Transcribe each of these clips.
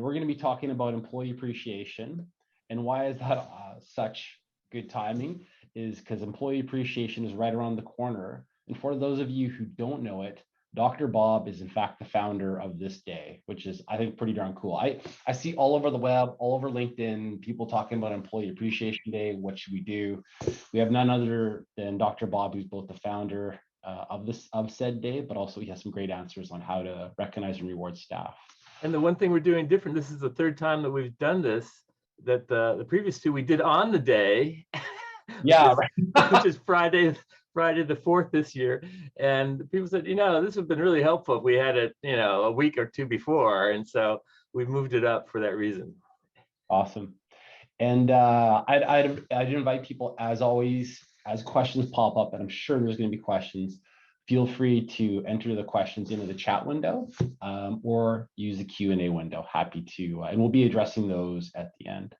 we're going to be talking about employee appreciation. And why is that such good timing? Is because employee appreciation is right around the corner. And for those of you who don't know it, Dr. Bob is in fact the founder of this day, which is, I think, pretty darn cool. I see all over the web, all over LinkedIn, people talking about Employee Appreciation Day. What should we do? We have none other than Dr. Bob, who's both the founder of said day, but also he has some great answers on how to recognize and reward staff. And the one thing we're doing different, this is the third time that we've done this, that the previous two we did on the day. Yeah, which is Friday the 4th this year. And people said, this would have been really helpful if we had it, a week or two before. And so we moved it up for that reason. Awesome. And I'd invite people, as always, as questions pop up, and I'm sure there's going to be questions, feel free to enter the questions into the chat window or use the Q&A window. Happy to, and we'll be addressing those at the end.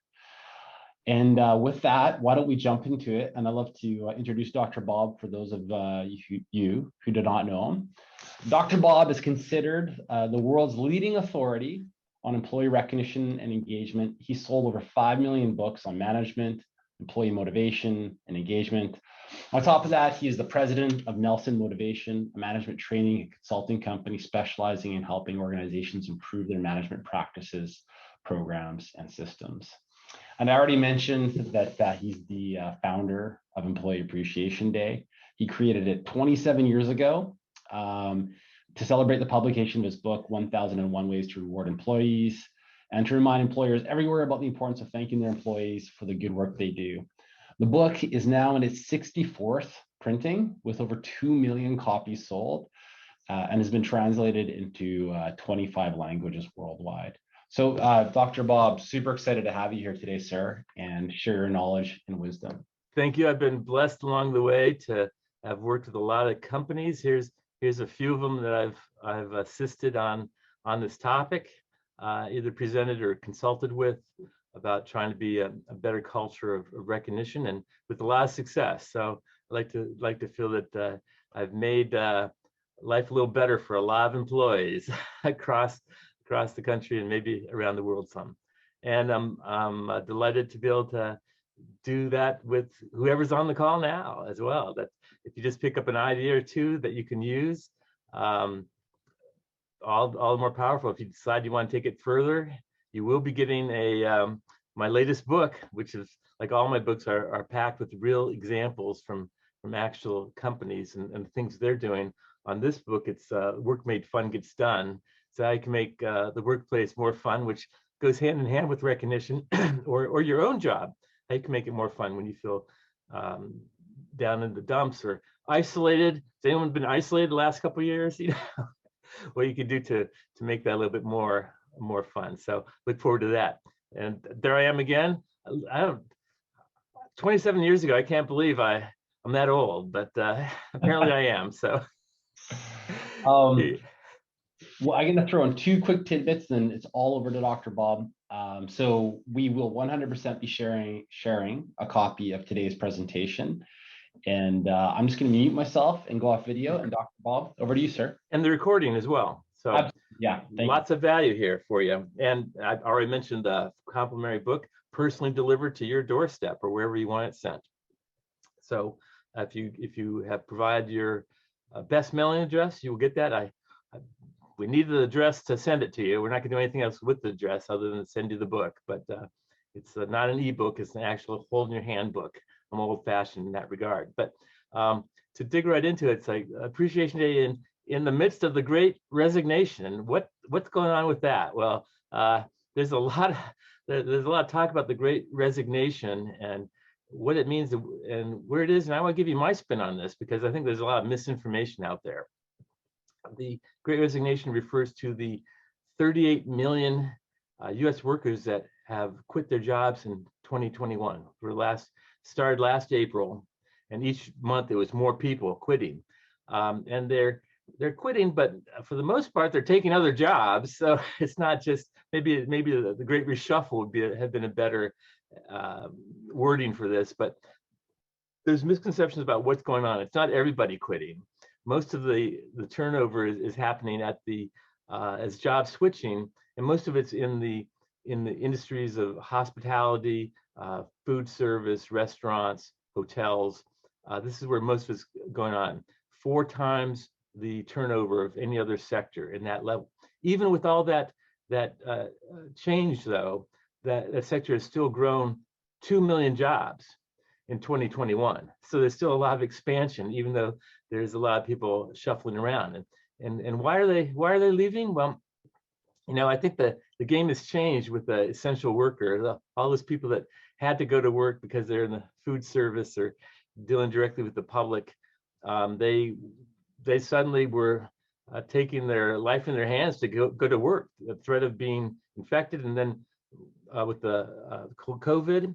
And with that, why don't we jump into it? And I'd love to introduce Dr. Bob for those of you who do not know him. Dr. Bob is considered the world's leading authority on employee recognition and engagement. He sold over 5 million books on management, employee motivation, and engagement. On top of that, he is the president of Nelson Motivation, a management training and consulting company specializing in helping organizations improve their management practices, programs, and systems. And I already mentioned that he's the founder of Employee Appreciation Day. He created it 27 years ago to celebrate the publication of his book, 1001 Ways to Reward Employees, and to remind employers everywhere about the importance of thanking their employees for the good work they do. The book is now in its 64th printing with over 2 million copies sold and has been translated into 25 languages worldwide. So Dr. Bob, super excited to have you here today, sir, and share your knowledge and wisdom. Thank you. I've been blessed along the way to have worked with a lot of companies. Here's a few of them that I've assisted on this topic, either presented or consulted with, about trying to be a better culture of recognition, and with a lot of success. So I like to feel that I've made life a little better for a lot of employees across the country and maybe around the world some. And I'm delighted to be able to do that with whoever's on the call now as well. That if you just pick up an idea or two that you can use, all the more powerful. If you decide you want to take it further, you will be getting my latest book, which is, like all my books, are packed with real examples from actual companies and things they're doing. On this book, it's Work Made Fun Gets Done. So how you can make the workplace more fun, which goes hand in hand with recognition, or your own job. How you can make it more fun when you feel down in the dumps or isolated. Has anyone been isolated the last couple of years? What you can do to make that a little bit more fun. So look forward to that. And there I am again. 27 years ago, I can't believe I'm that old, but apparently I am. So. Well, I'm going to throw in 2 quick tidbits, and it's all over to Dr. Bob. So we will 100% be sharing a copy of today's presentation. And I'm just going to mute myself and go off video. And Dr. Bob, over to you, sir. And the recording as well. So yeah, lots of value here for you. And I've already mentioned the complimentary book, personally delivered to your doorstep or wherever you want it sent. So if you have provided your best mailing address, you will get that. We need the address to send it to you. We're not going to do anything else with the address other than send you the book. But it's not an ebook; it's an actual hold in your hand book. I'm old-fashioned in that regard. But to dig right into it, it's like Appreciation Day in the midst of the Great Resignation. And what's going on with that? Well, there's a lot of talk about the Great Resignation and what it means and where it is. And I want to give you my spin on this because I think there's a lot of misinformation out there. The Great Resignation refers to the 38 million U.S. workers that have quit their jobs in 2021. Started last April, and each month it was more people quitting, and they're quitting, but for the most part they're taking other jobs. So it's not just maybe the Great Reshuffle would have been a better wording for this, but there's misconceptions about what's going on. It's not everybody quitting. Most of the turnover is happening at as job switching, and most of it's in the in the industries of hospitality, food service, restaurants, hotels. This is where most of it's going on. 4 times the turnover of any other sector in that level. Even with all that change, though, that sector has still grown 2 million jobs in 2021. So there's still a lot of expansion, even though there's a lot of people shuffling around. And why are they leaving? Well, I think the game has changed with the essential worker, all those people that had to go to work because they're in the food service or dealing directly with the public. They suddenly were taking their life in their hands to go to work. The threat of being infected, and then with the COVID,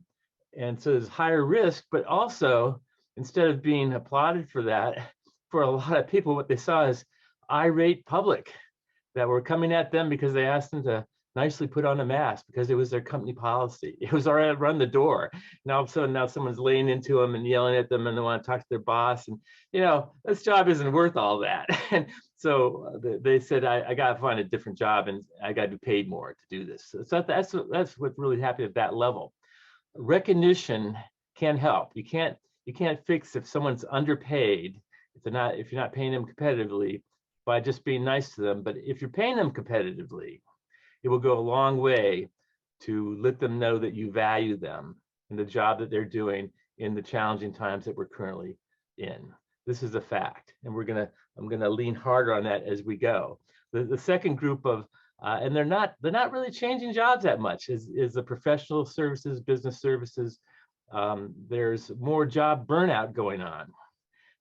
and so there's higher risk. But also, instead of being applauded for that, for a lot of people, what they saw is irate public that were coming at them because they asked them to nicely put on a mask because it was their company policy. It was all right to run the door. Now all of a sudden, now someone's laying into them and yelling at them, and they want to talk to their boss. And this job isn't worth all that. And so they said, I got to find a different job, and I got to be paid more to do this. So that's what really happened at that level. Recognition can help. You can't fix if someone's underpaid if you're not paying them competitively by just being nice to them. But if you're paying them competitively, it will go a long way to let them know that you value them and the job that they're doing in the challenging times that we're currently in. This is a fact, and I'm gonna lean harder on that as we go. The second group of and they're not really changing jobs that much is the professional services, business services. There's more job burnout going on,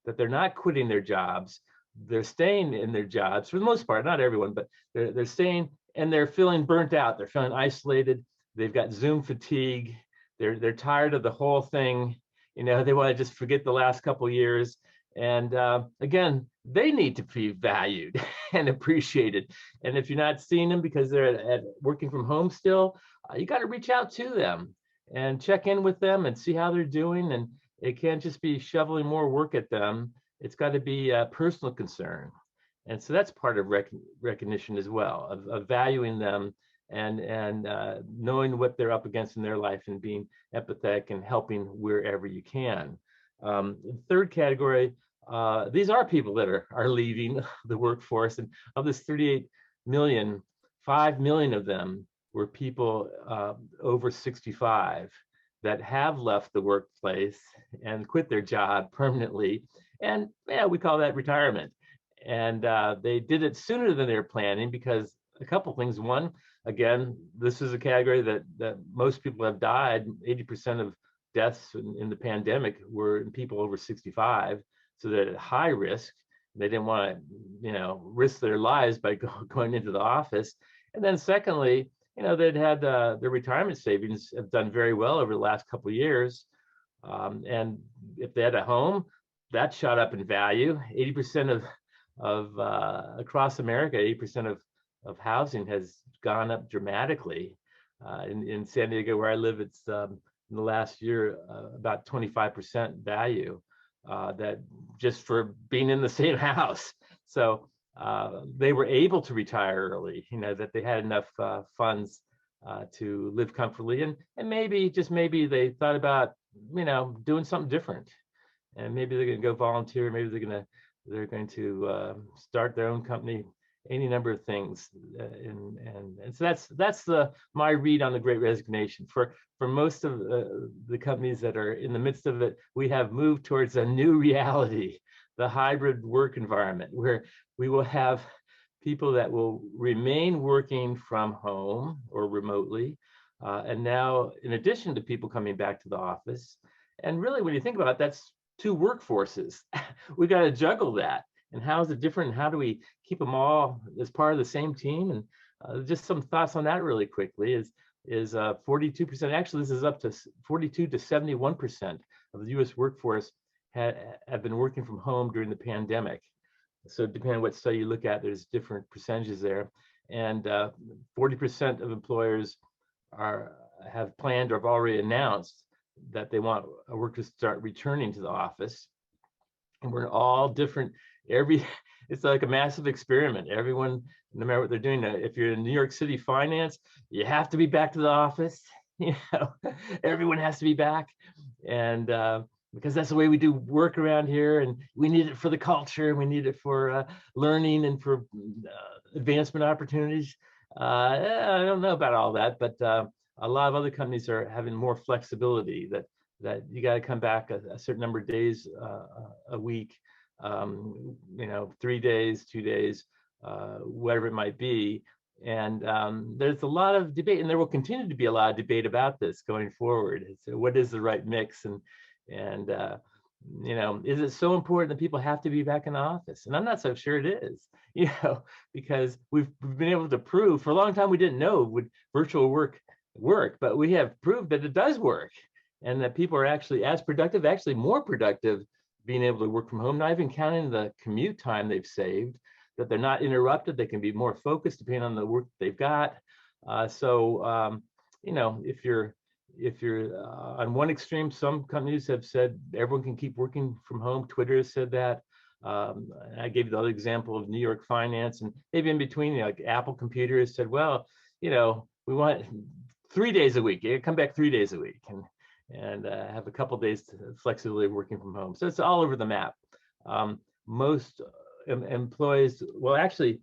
that they're not quitting their jobs. They're staying in their jobs for the most part, not everyone, but they're staying, and they're feeling burnt out. They're feeling isolated. They've got Zoom fatigue. They're tired of the whole thing. They want to just forget the last couple of years. And again, they need to be valued and appreciated. And if you're not seeing them because they're at working from home still, you got to reach out to them and check in with them and see how they're doing. And it can't just be shoveling more work at them. It's got to be a personal concern. And so that's part of recognition as well, of valuing them and knowing what they're up against in their life and being empathetic and helping wherever you can. Third category, these are people that are leaving the workforce. And of this 38 million, 5 million of them were people over 65 that have left the workplace and quit their job permanently. And we call that retirement. And they did it sooner than they were planning because a couple things. One, again, this is a category that most people have died. 80% of deaths in the pandemic were in people over 65. So they're at high risk. They didn't want to, risk their lives by going into the office. And then secondly, they'd had their retirement savings have done very well over the last couple of years. And if they had a home, that shot up in value. 80% of across America, 80% of housing has gone up dramatically. In San Diego, where I live, it's in the last year about 25% value that just for being in the same house. So they were able to retire early, that they had enough funds to live comfortably, and maybe they thought about doing something different, and maybe they're going to go volunteer, maybe they're going to start their own company, any number of things, and so that's my read on the Great Resignation. For most of the companies that are in the midst of it, we have moved towards a new reality, the hybrid work environment, where we will have people that will remain working from home or remotely, and now in addition to people coming back to the office. And really, when you think about it, that's 2 workforces. We got to juggle that. And how is it different? How do we keep them all as part of the same team? And just some thoughts on that really quickly is 42%. Actually, this is up to 42 to 71% of the U.S. workforce have been working from home during the pandemic. So depending on what study you look at, there's different percentages there. And 40% of employers have planned or have already announced that they want workers to start returning to the office. And we're in all different it's like a massive experiment. Everyone, no matter what they're doing, if you're in New York City finance, you have to be back to the office. Everyone has to be back, and because that's the way we do work around here, and we need it for the culture, we need it for learning and for advancement opportunities. I don't know about all that, but a lot of other companies are having more flexibility that you got to come back a certain number of days a week, 3 days, 2 days, whatever it might be. And there's a lot of debate, and there will continue to be a lot of debate about this going forward. So what is the right mix, and is it so important that people have to be back in the office? And I'm not so sure it is, because we've been able to prove for a long time we didn't know would virtual work, but we have proved that it does work, and that people are actually as productive, actually more productive, being able to work from home, not even counting the commute time they've saved, that they're not interrupted, they can be more focused depending on the work they've got. If you're on one extreme, some companies have said everyone can keep working from home. Twitter has said that. I gave the other example of New York finance, and maybe in between, like Apple Computer has said, well, we want 3 days a week. You come back 3 days a week, and have a couple days to flexibility of working from home. So it's all over the map. Most employees, well, actually,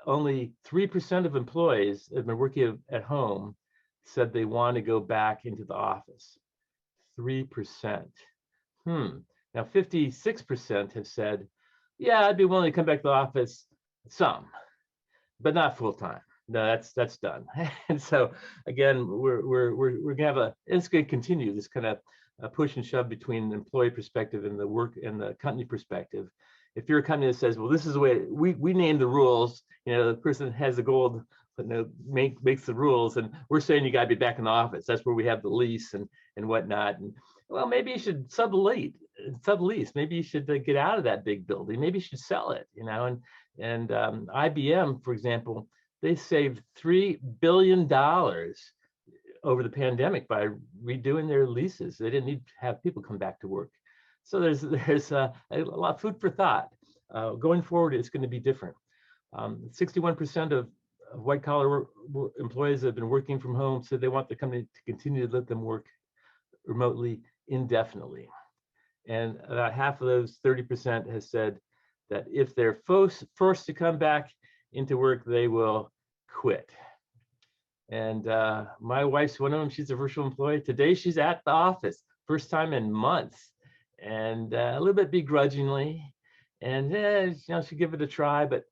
only 3% of employees have been working at home said they want to go back into the office. 3%. Now 56% have said, yeah, I'd be willing to come back to the office some, but not full time. No, that's done. And so again, we're gonna have it's gonna continue this kind of push and shove between the employee perspective and the work and the company perspective. If you're a company that says, well, this is the way we name the rules, the person has the gold, but makes the rules, and we're saying you got to be back in the office. That's where we have the lease and whatnot. And well, maybe you should sublease. Maybe you should get out of that big building. Maybe you should sell it. And IBM, for example, they saved $3 billion over the pandemic by redoing their leases. They didn't need to have people come back to work. So there's a lot of food for thought. Going forward, it's going to be different. 61% of white collar employees that have been working from home said they want the company to continue to let them work remotely indefinitely. And about half of those, 30%, has said that if they're forced to come back into work, they will quit. And my wife's one of them. She's a virtual employee. Today, she's at the office, first time in months, and a little bit begrudgingly. And she'll give it a try, but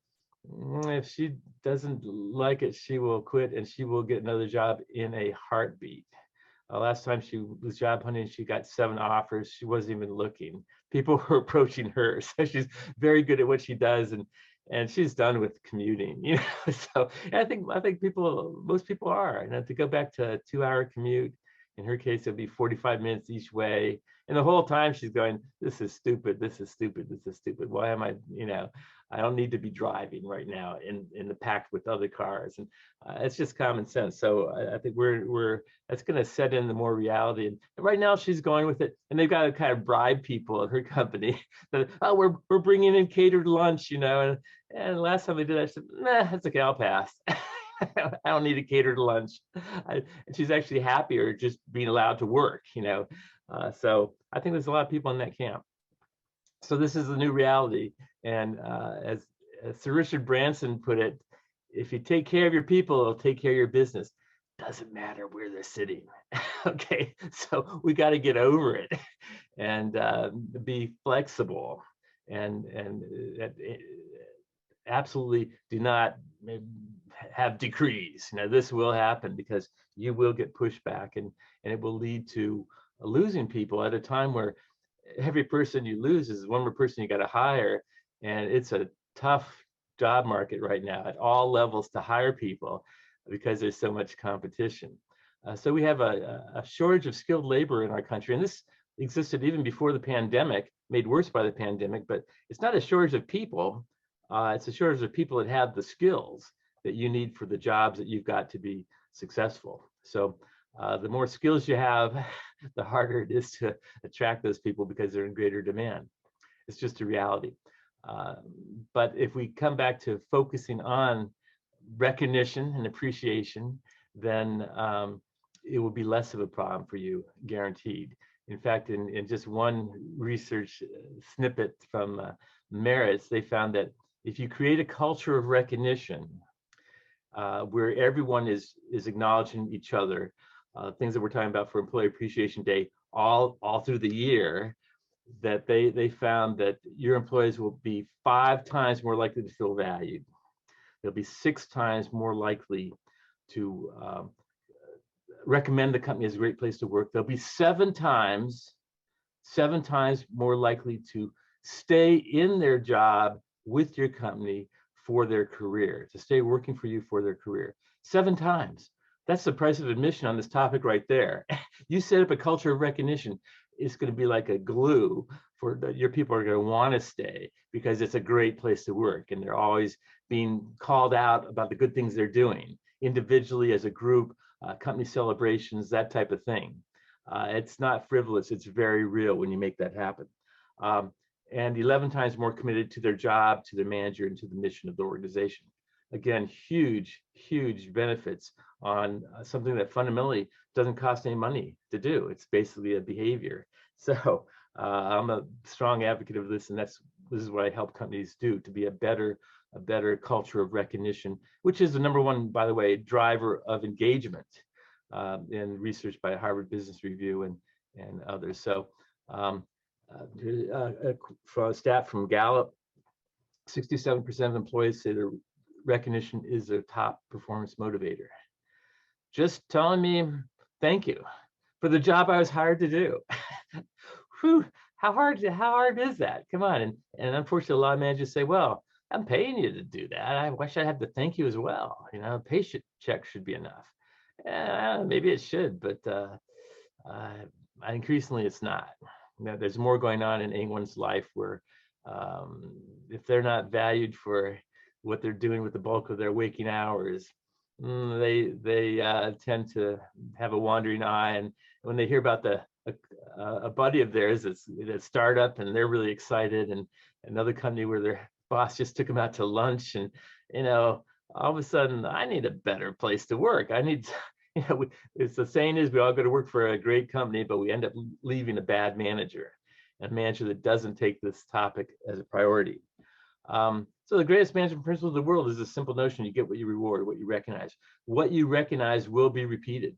if she doesn't like it, she will quit, and she will get another job in a heartbeat. Last time she was job hunting, she got 7 offers. She wasn't even looking. People were approaching her. So she's very good at what she does, and she's done with commuting. So I think most people are. And to go back to a 2-hour commute, in her case, it'd be 45 minutes each way. And the whole time she's going, this is stupid, this is stupid, this is stupid. Why am I, I don't need to be driving right now in the packed with other cars. And it's just common sense. So I think that's going to set in the more reality. And right now she's going with it. And they've got to kind of bribe people at her company that, oh, we're bringing in catered lunch, And last time they did that, I said, nah, that's okay, I'll pass. I don't need a catered lunch. And she's actually happier just being allowed to work, So I think there's a lot of people in that camp. So this is the new reality. And as Sir Richard Branson put it, if you take care of your people, it'll take care of your business. Doesn't matter where they're sitting. Okay, so we got to get over it and be flexible and absolutely do not have decrees. This will happen because you will get pushback, and it will lead to losing people at a time where every person you lose is one more person you got to hire, and it's a tough job market right now at all levels to hire people because there's so much competition. So we have a shortage of skilled labor in our country, and this existed even before the pandemic, made worse by the pandemic, but it's not a shortage of people. It's a shortage of people that have the skills that you need for the jobs that you've got to be successful. So the more skills you have, the harder it is to attract those people because they're in greater demand. It's just a reality. But if we come back to focusing on recognition and appreciation, then it will be less of a problem for you, guaranteed. In fact, in just one research snippet from Merits, they found that if you create a culture of recognition where everyone is acknowledging each other, things that we're talking about for Employee Appreciation Day all through the year, that they found that your employees will be 5 times more likely to feel valued. They'll be 6 times more likely to recommend the company as a great place to work. They'll be 7 times more likely to stay in their job with your company for their career, to stay working for you for their career. 7 times. That's the price of admission on this topic right there. You set up a culture of recognition, it's going to be like a glue for your people are going to want to stay because it's a great place to work and they're always being called out about the good things they're doing individually, as a group, company celebrations, that type of thing. It's not frivolous, it's very real when you make that happen. And 11 times more committed to their job, to their manager, and to the mission of the organization. Again, huge benefits on something that fundamentally doesn't cost any money to do. It's basically a behavior. So I'm a strong advocate of this, and this is what I help companies do, to be a better culture of recognition, which is the #1, by the way, driver of engagement in research by Harvard Business Review and others. So for a stat from Gallup, 67% of employees say their recognition is their top performance motivator. Just telling me thank you for the job I was hired to do. Whew, how hard is that? Come on. And unfortunately, a lot of managers say, well, I'm paying you to do that. I wish I had to thank you as well. You know, pay check should be enough. Maybe it should, but increasingly it's not. You know, there's more going on in anyone's life where if they're not valued for what they're doing with the bulk of their waking hours, they tend to have a wandering eye. And when they hear about a buddy of theirs that's a startup and they're really excited, and another company where their boss just took them out to lunch, and you know, all of a sudden, I need a better place to work. I need, you know, it's the saying is we all go to work for a great company, but we end up leaving a bad manager, a manager that doesn't take this topic as a priority. So the greatest management principle of the world is a simple notion: you get what you reward, what you recognize. What you recognize will be repeated.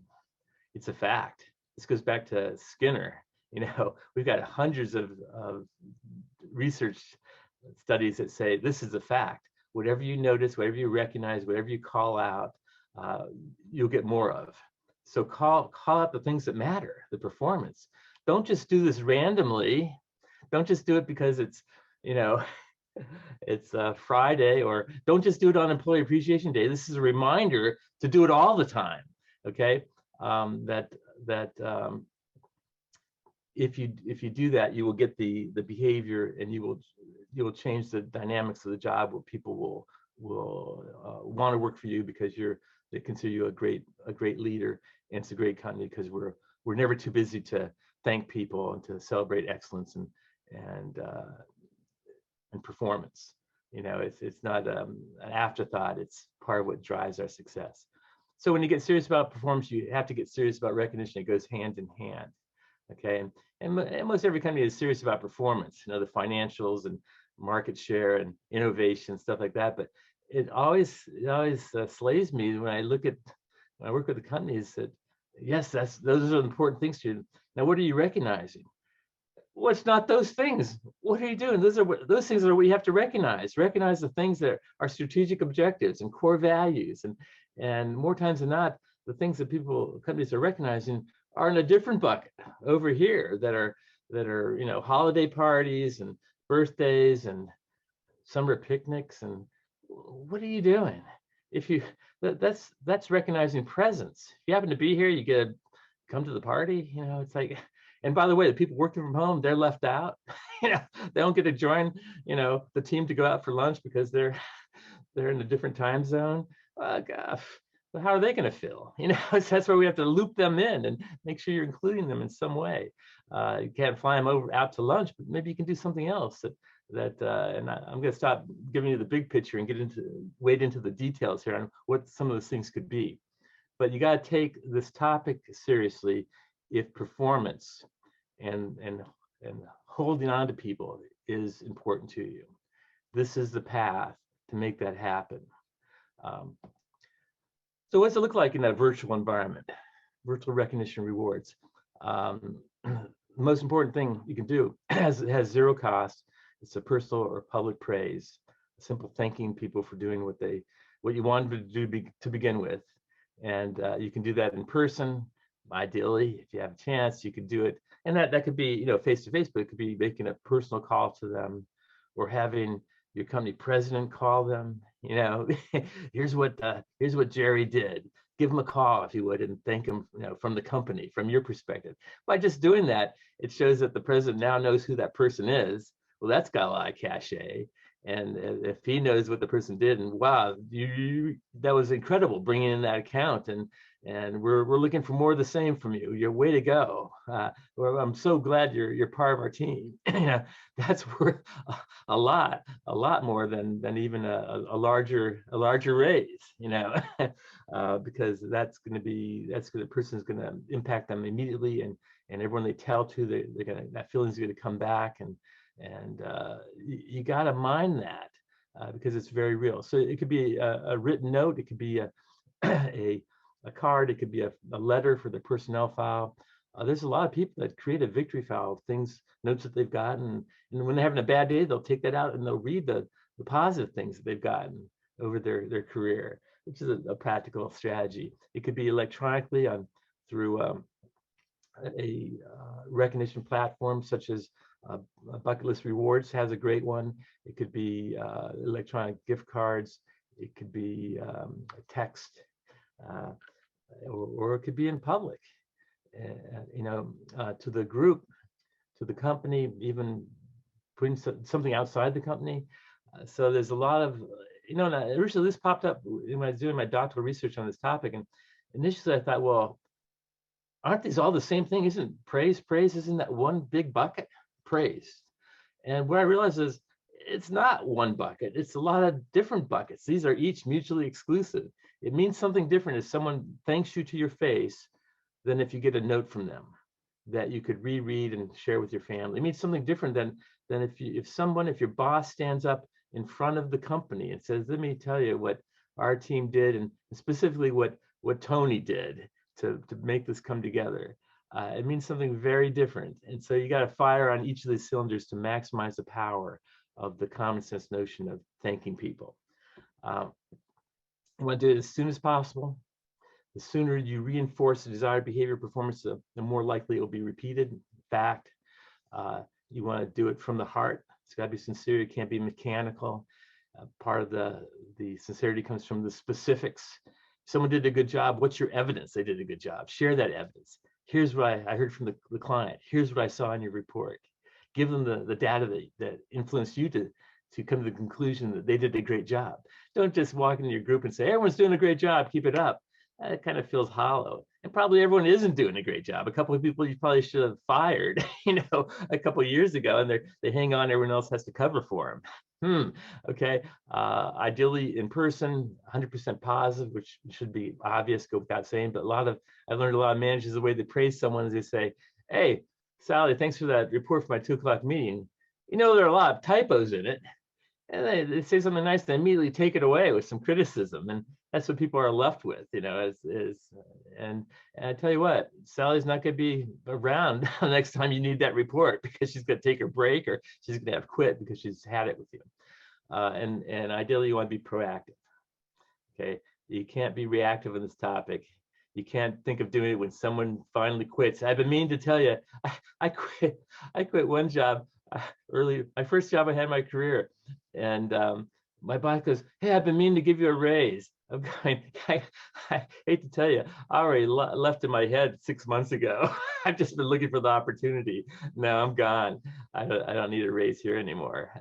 It's a fact. This goes back to Skinner. You know, we've got hundreds of research studies that say this is a fact. Whatever you notice, whatever you recognize, whatever you call out, you'll get more of. So call out the things that matter, the performance. Don't just do this randomly. Don't just do it because it's, you know, it's Friday, or don't just do it on Employee Appreciation Day. This is a reminder to do it all the time. Okay, if you do that, you will get the behavior, and you will change the dynamics of the job, where people will want to work for you because they consider you a great leader, and it's a great company because we're never too busy to thank people and to celebrate excellence and performance. You know, it's not an afterthought. It's part of what drives our success. So when you get serious about performance, you have to get serious about recognition. It goes hand in hand. Okay, and most every company is serious about performance, you know, the financials and market share and innovation, stuff like that. But it always slays me when I work with the companies that, yes, those are important things to you. Now, what are you recognizing? Well, it's not those things. What are you doing? Those things are what you have to recognize. Recognize the things that are strategic objectives and core values, and more times than not, the things that companies are recognizing are in a different bucket over here that are you know, holiday parties and birthdays and summer picnics. And what are you doing? That's recognizing presence. If you happen to be here, you get to come to the party. You know, it's like. And by the way, the people working from home, they're left out. You know, they don't get to join, you know, the team to go out for lunch because they're in a different time zone. Gosh, well, how are they going to feel? You know, that's where we have to loop them in and make sure you're including them in some way. You can't fly them out to lunch, but maybe you can do something else and I'm going to stop giving you the big picture and wade into the details here on what some of those things could be. But you got to take this topic seriously if performance and holding on to people is important to you. This is the path to make that happen. So what's it look like in that virtual environment? Virtual recognition rewards. The most important thing you can do has zero cost. It's a personal or public praise, simple thanking people for doing what you wanted to do to begin with. And you can do that in person. Ideally, if you have a chance, you could do it. And that could be, face to face, but it could be making a personal call to them, or having your company president call them. Here's what Jerry did. Give him a call if you would, and thank him, from the company, from your perspective. By just doing that, it shows that the president now knows who that person is. Well, that's got a lot of cachet. And if he knows what the person did, and wow, that was incredible, bringing in that account, and we're looking for more of the same from you. Your way to go. I'm so glad you're part of our team. That's worth a lot more than even a larger raise. Because the person's going to impact them immediately, and everyone they tell to, that feeling's going to come back, and you got to mind that because it's very real. So it could be a written note, it could be a card, it could be a letter for their personnel file. There's a lot of people that create a victory file of notes that they've gotten, and when they're having a bad day, they'll take that out and they'll read the positive things that they've gotten over their career, which is a practical strategy. It could be electronically through a recognition platform such as Bucket List Rewards has a great one. It could be electronic gift cards. It could be text, or it could be in public. To the group, to the company, even putting something outside the company. So there's a lot of, originally this popped up when I was doing my doctoral research on this topic, and initially I thought, well, aren't these all the same thing? Isn't praise? Isn't that one big bucket? Praise. And what I realized is it's not one bucket. It's a lot of different buckets. These are each mutually exclusive. It means something different if someone thanks you to your face than if you get a note from them that you could reread and share with your family. It means something different than if your boss stands up in front of the company and says, let me tell you what our team did, and specifically what Tony did to make this come together. It means something very different. And so you got to fire on each of these cylinders to maximize the power of the common sense notion of thanking people. You want to do it as soon as possible. The sooner you reinforce the desired behavior performance, the more likely it will be repeated. In fact, you want to do it from the heart. It's got to be sincere. It can't be mechanical. Part of the sincerity comes from the specifics. Someone did a good job. What's your evidence they did a good job? Share that evidence. Here's what I heard from the client. Here's what I saw in your report. Give them the data that influenced you to come to the conclusion that they did a great job. Don't just walk into your group and say, everyone's doing a great job, keep it up. It kind of feels hollow. And probably everyone isn't doing a great job. A couple of people you probably should have fired, a couple of years ago, and they hang on, everyone else has to cover for them. Okay. Ideally in person, 100% positive, which should be obvious, go without saying, but I learned a lot of managers, the way they praise someone is they say, hey, Sally, thanks for that report for my 2 o'clock meeting. There are a lot of typos in it. And they say something nice, they immediately take it away with some criticism. And that's what people are left with, and I tell you what, Sally's not going to be around the next time you need that report, because she's going to take her break, or she's going to have quit because she's had it with you. And ideally you want to be proactive. Okay. You can't be reactive on this topic. You can't think of doing it when someone finally quits. I've been meaning to tell you, I quit one job early, my first job I had in my career. And my boss goes, hey, I've been meaning to give you a raise. I'm going, I hate to tell you, I already left in my head 6 months ago. I've just been looking for the opportunity. Now I'm gone. I don't need a raise here anymore.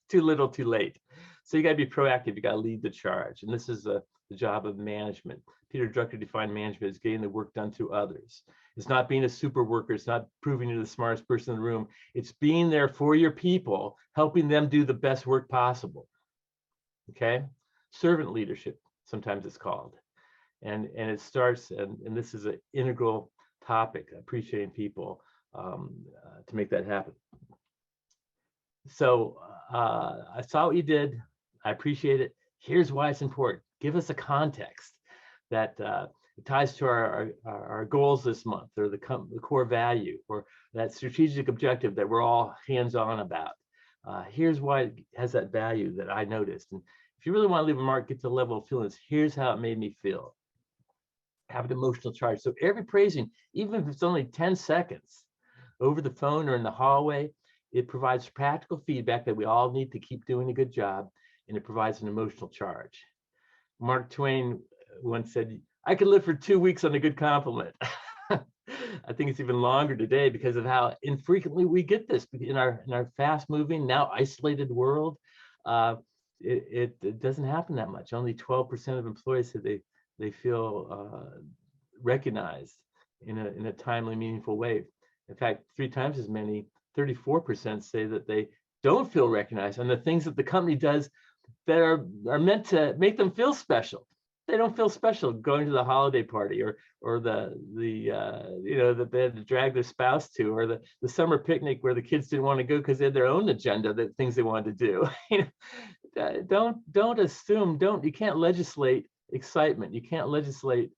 Too little, too late. So you got to be proactive. You got to lead the charge. And this is the job of management, Peter Drucker defined management as getting the work done through others. It's not being a super worker. It's not proving you're the smartest person in the room. It's being there for your people, helping them do the best work possible. Okay? Servant leadership, sometimes it's called. And it starts, and this is an integral topic, appreciating people to make that happen. So I saw what you did. I appreciate it. Here's why it's important. Give us a context that it ties to our goals this month, or the core value, or that strategic objective that we're all hands-on about. Here's why it has that value that I noticed. And if you really want to leave a mark, get to the level of feelings. Here's how it made me feel. Have an emotional charge. So every praising, even if it's only 10 seconds over the phone or in the hallway, it provides practical feedback that we all need to keep doing a good job, and it provides an emotional charge. Mark Twain once said, I could live for 2 weeks on a good compliment. I think it's even longer today because of how infrequently we get this in our fast-moving, now isolated world. It doesn't happen that much. Only 12% of employees say they feel recognized in a timely, meaningful way. In fact, 3 times as many, 34% say that they don't feel recognized on the things that the company does that are meant to make them feel special. They don't feel special going to the holiday party, or the that they had to drag their spouse to, or the summer picnic where the kids didn't want to go because they had their own agenda, that things they wanted to do. Don't assume. You can't legislate excitement. You can't legislate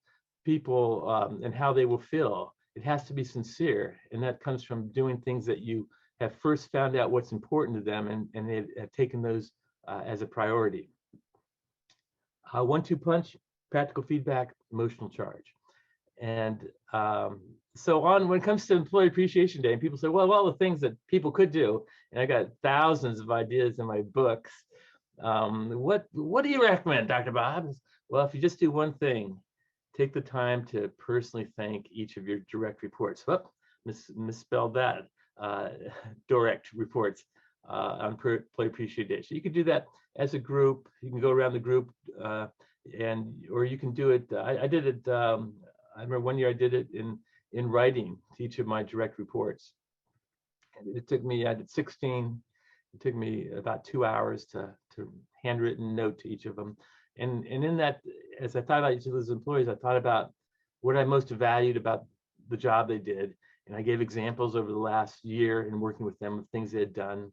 people and how they will feel. It has to be sincere, and that comes from doing things that you have first found out what's important to them, and they have taken those as a priority. 1-2 punch: practical feedback, emotional charge. And so on, when it comes to Employee Appreciation Day, and people say, well, all the things that people could do, and I got thousands of ideas in my books. What do you recommend, Dr. Bob? Well, if you just do one thing, take the time to personally thank each of your direct reports. Whoop, misspelled that. Direct reports on Employee Appreciation Day. So you can do that as a group. You can go around the group, or you can do it. I did it. I remember one year I did it in writing to each of my direct reports. And it took me. I did 16. It took me about 2 hours to handwritten note to each of them. And in that, as I thought about each of those employees, I thought about what I most valued about the job they did. And I gave examples over the last year in working with them of things they had done.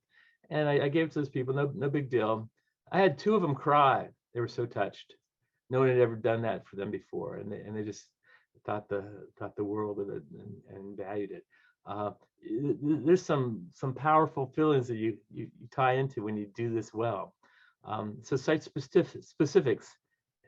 And I gave it to those people, no big deal. I had 2 of them cry. They were so touched. No one had ever done that for them before. And they just thought the world of it and valued it. There's some powerful feelings that you tie into when you do this well. So cite specifics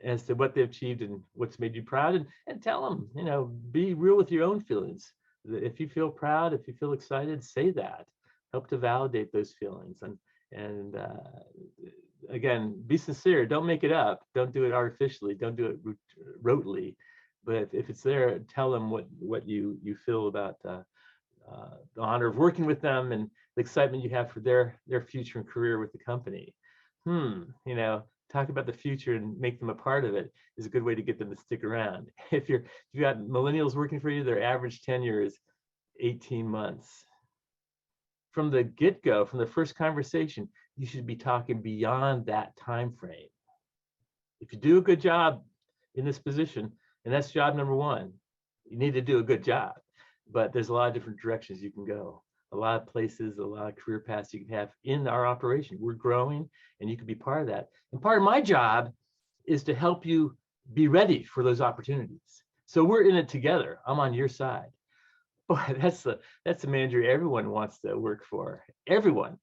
as to what they've achieved and what's made you proud, and tell them, be real with your own feelings. If you feel proud, if you feel excited, say that. Help to validate those feelings. And again, be sincere. Don't make it up. Don't do it artificially. Don't do it rotely. But if it's there, tell them what you feel about the honor of working with them and the excitement you have for their future and career with the company. Talk about the future and make them a part of it is a good way to get them to stick around. If you got millennials working for you, their average tenure is 18 months. From the get-go, from the first conversation, you should be talking beyond that time frame. If you do a good job in this position, and that's job number 1, you need to do a good job. But there's a lot of different directions you can go. A lot of places, a lot of career paths you can have in our operation. We're growing, and you can be part of that. And part of my job is to help you be ready for those opportunities. So we're in it together. I'm on your side. Boy, that's the manager everyone wants to work for. Everyone,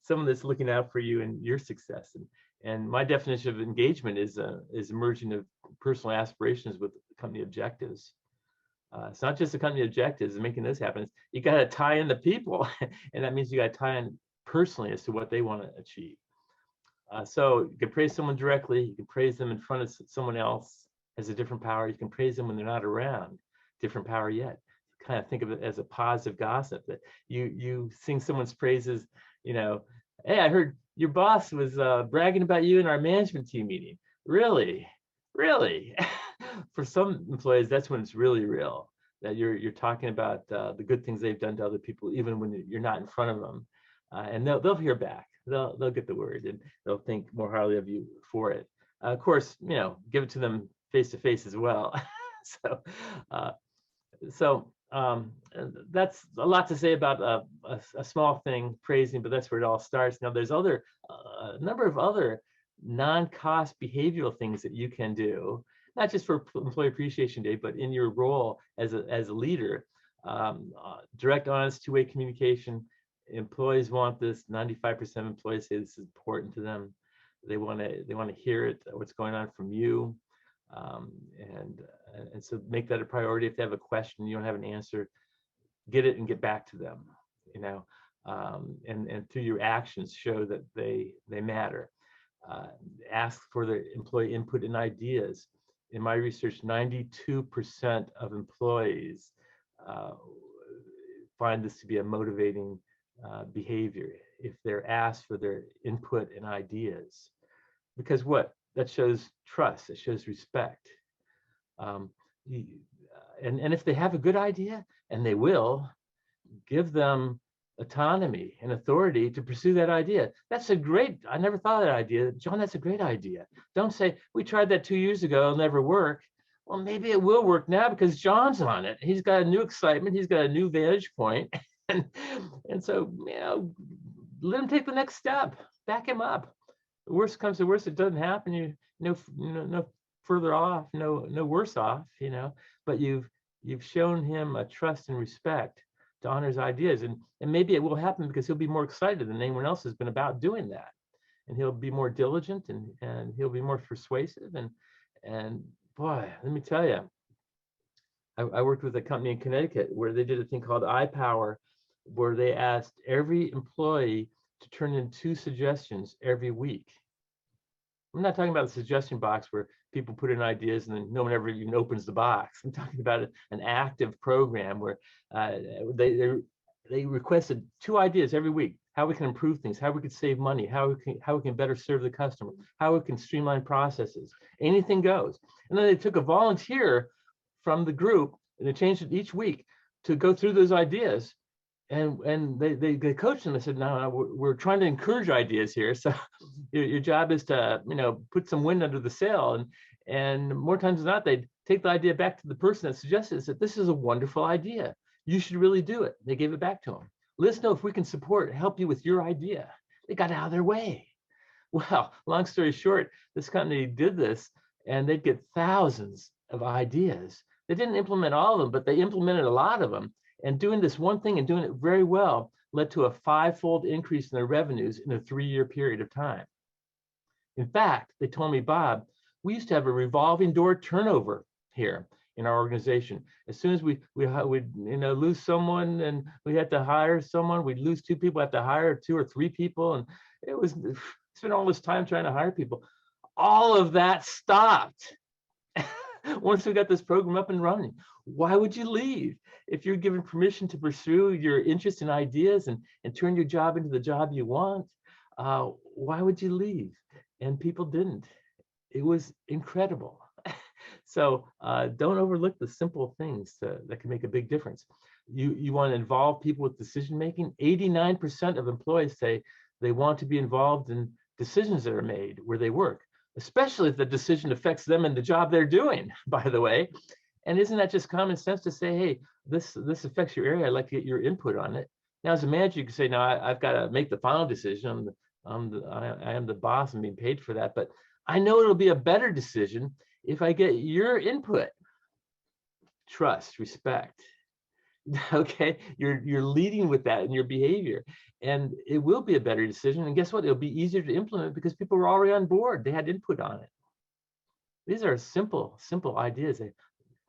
someone that's looking out for you and your success. And my definition of engagement is merging of personal aspirations with company objectives. It's not just the company objectives and making this happen. You got to tie in the people, and that means you got to tie in personally as to what they want to achieve. So you can praise someone directly. You can praise them in front of someone else, has a different power. You can praise them when they're not around, different power yet. Kind of think of it as a positive gossip, that you sing someone's praises. Hey, I heard your boss was bragging about you in our management team meeting. Really? for some employees, that's when it's really real, that you're talking about the good things they've done to other people, even when you're not in front of them. And they'll hear back. They'll get the word, and they'll think more highly of you for it. Of course, give it to them face to face as well. So that's a lot to say about a small thing, praising, but that's where it all starts. Now, there's a number of other non-cost behavioral things that you can do, not just for Employee Appreciation Day, but in your role as a leader. Direct, honest, two-way communication. Employees want this. 95% of employees say this is important to them. They want to hear it, what's going on from you, and so make that a priority. If they have a question, you don't have an answer, get it and get back to them. And through your actions, show that they matter. Ask for the employee input and ideas. In my research, 92% of employees find this to be a motivating behavior if they're asked for their input and ideas. Because that shows trust, it shows respect. And if they have a good idea, and they will, give them autonomy and authority to pursue that idea. I never thought of that idea. John, that's a great idea. Don't say, we tried that 2 years ago, it'll never work. Well, maybe it will work now because John's on it. He's got a new excitement, he's got a new vantage point. And so, let him take the next step, back him up. The worst comes to worst, it doesn't happen, no further off, no worse off, but you've shown him a trust and respect to honor his ideas, and maybe it will happen because he'll be more excited than anyone else has been about doing that, and he'll be more diligent, and he'll be more persuasive, and boy, let me tell you, I worked with a company in Connecticut where they did a thing called iPower, where they asked every employee to turn in 2 suggestions every week. I'm not talking about a suggestion box where people put in ideas and then no one ever even opens the box. I'm talking about an active program where they requested 2 ideas every week: how we can improve things, how we could save money, how we can better serve the customer, how we can streamline processes. Anything goes. And then they took a volunteer from the group and they changed it each week to go through those ideas. And they coached them. They said, no, we're trying to encourage ideas here. So your job is to, put some wind under the sail. And more times than not, they'd take the idea back to the person that suggested it, said, this is a wonderful idea. You should really do it. They gave it back to them. Let us know if we can help you with your idea. They got out of their way. Well, long story short, this company did this and they'd get thousands of ideas. They didn't implement all of them, but they implemented a lot of them. And doing this one thing and doing it very well led to a 5-fold increase in their revenues in a 3-year period of time. In fact, they told me, Bob, we used to have a revolving door turnover here in our organization. As soon as we'd lose someone and we had to hire someone, we'd lose 2 people, have to hire 2 or 3 people. And spent all this time trying to hire people. All of that stopped once we got this program up and running. Why would you leave? If you're given permission to pursue your interest in ideas and turn your job into the job you want, why would you leave? And people didn't. It was incredible. So don't overlook the simple things that can make a big difference. You want to involve people with decision making. 89% of employees say they want to be involved in decisions that are made where they work, especially if the decision affects them and the job they're doing, by the way. And isn't that just common sense to say, hey, this affects your area, I'd like to get your input on it. Now, as a manager, you can say, no, I've got to make the final decision. I am the boss and being paid for that. But I know it'll be a better decision if I get your input. Trust, respect. Okay, you're leading with that in your behavior, and it will be a better decision. And guess what? It'll be easier to implement because people were already on board. They had input on it. These are simple ideas.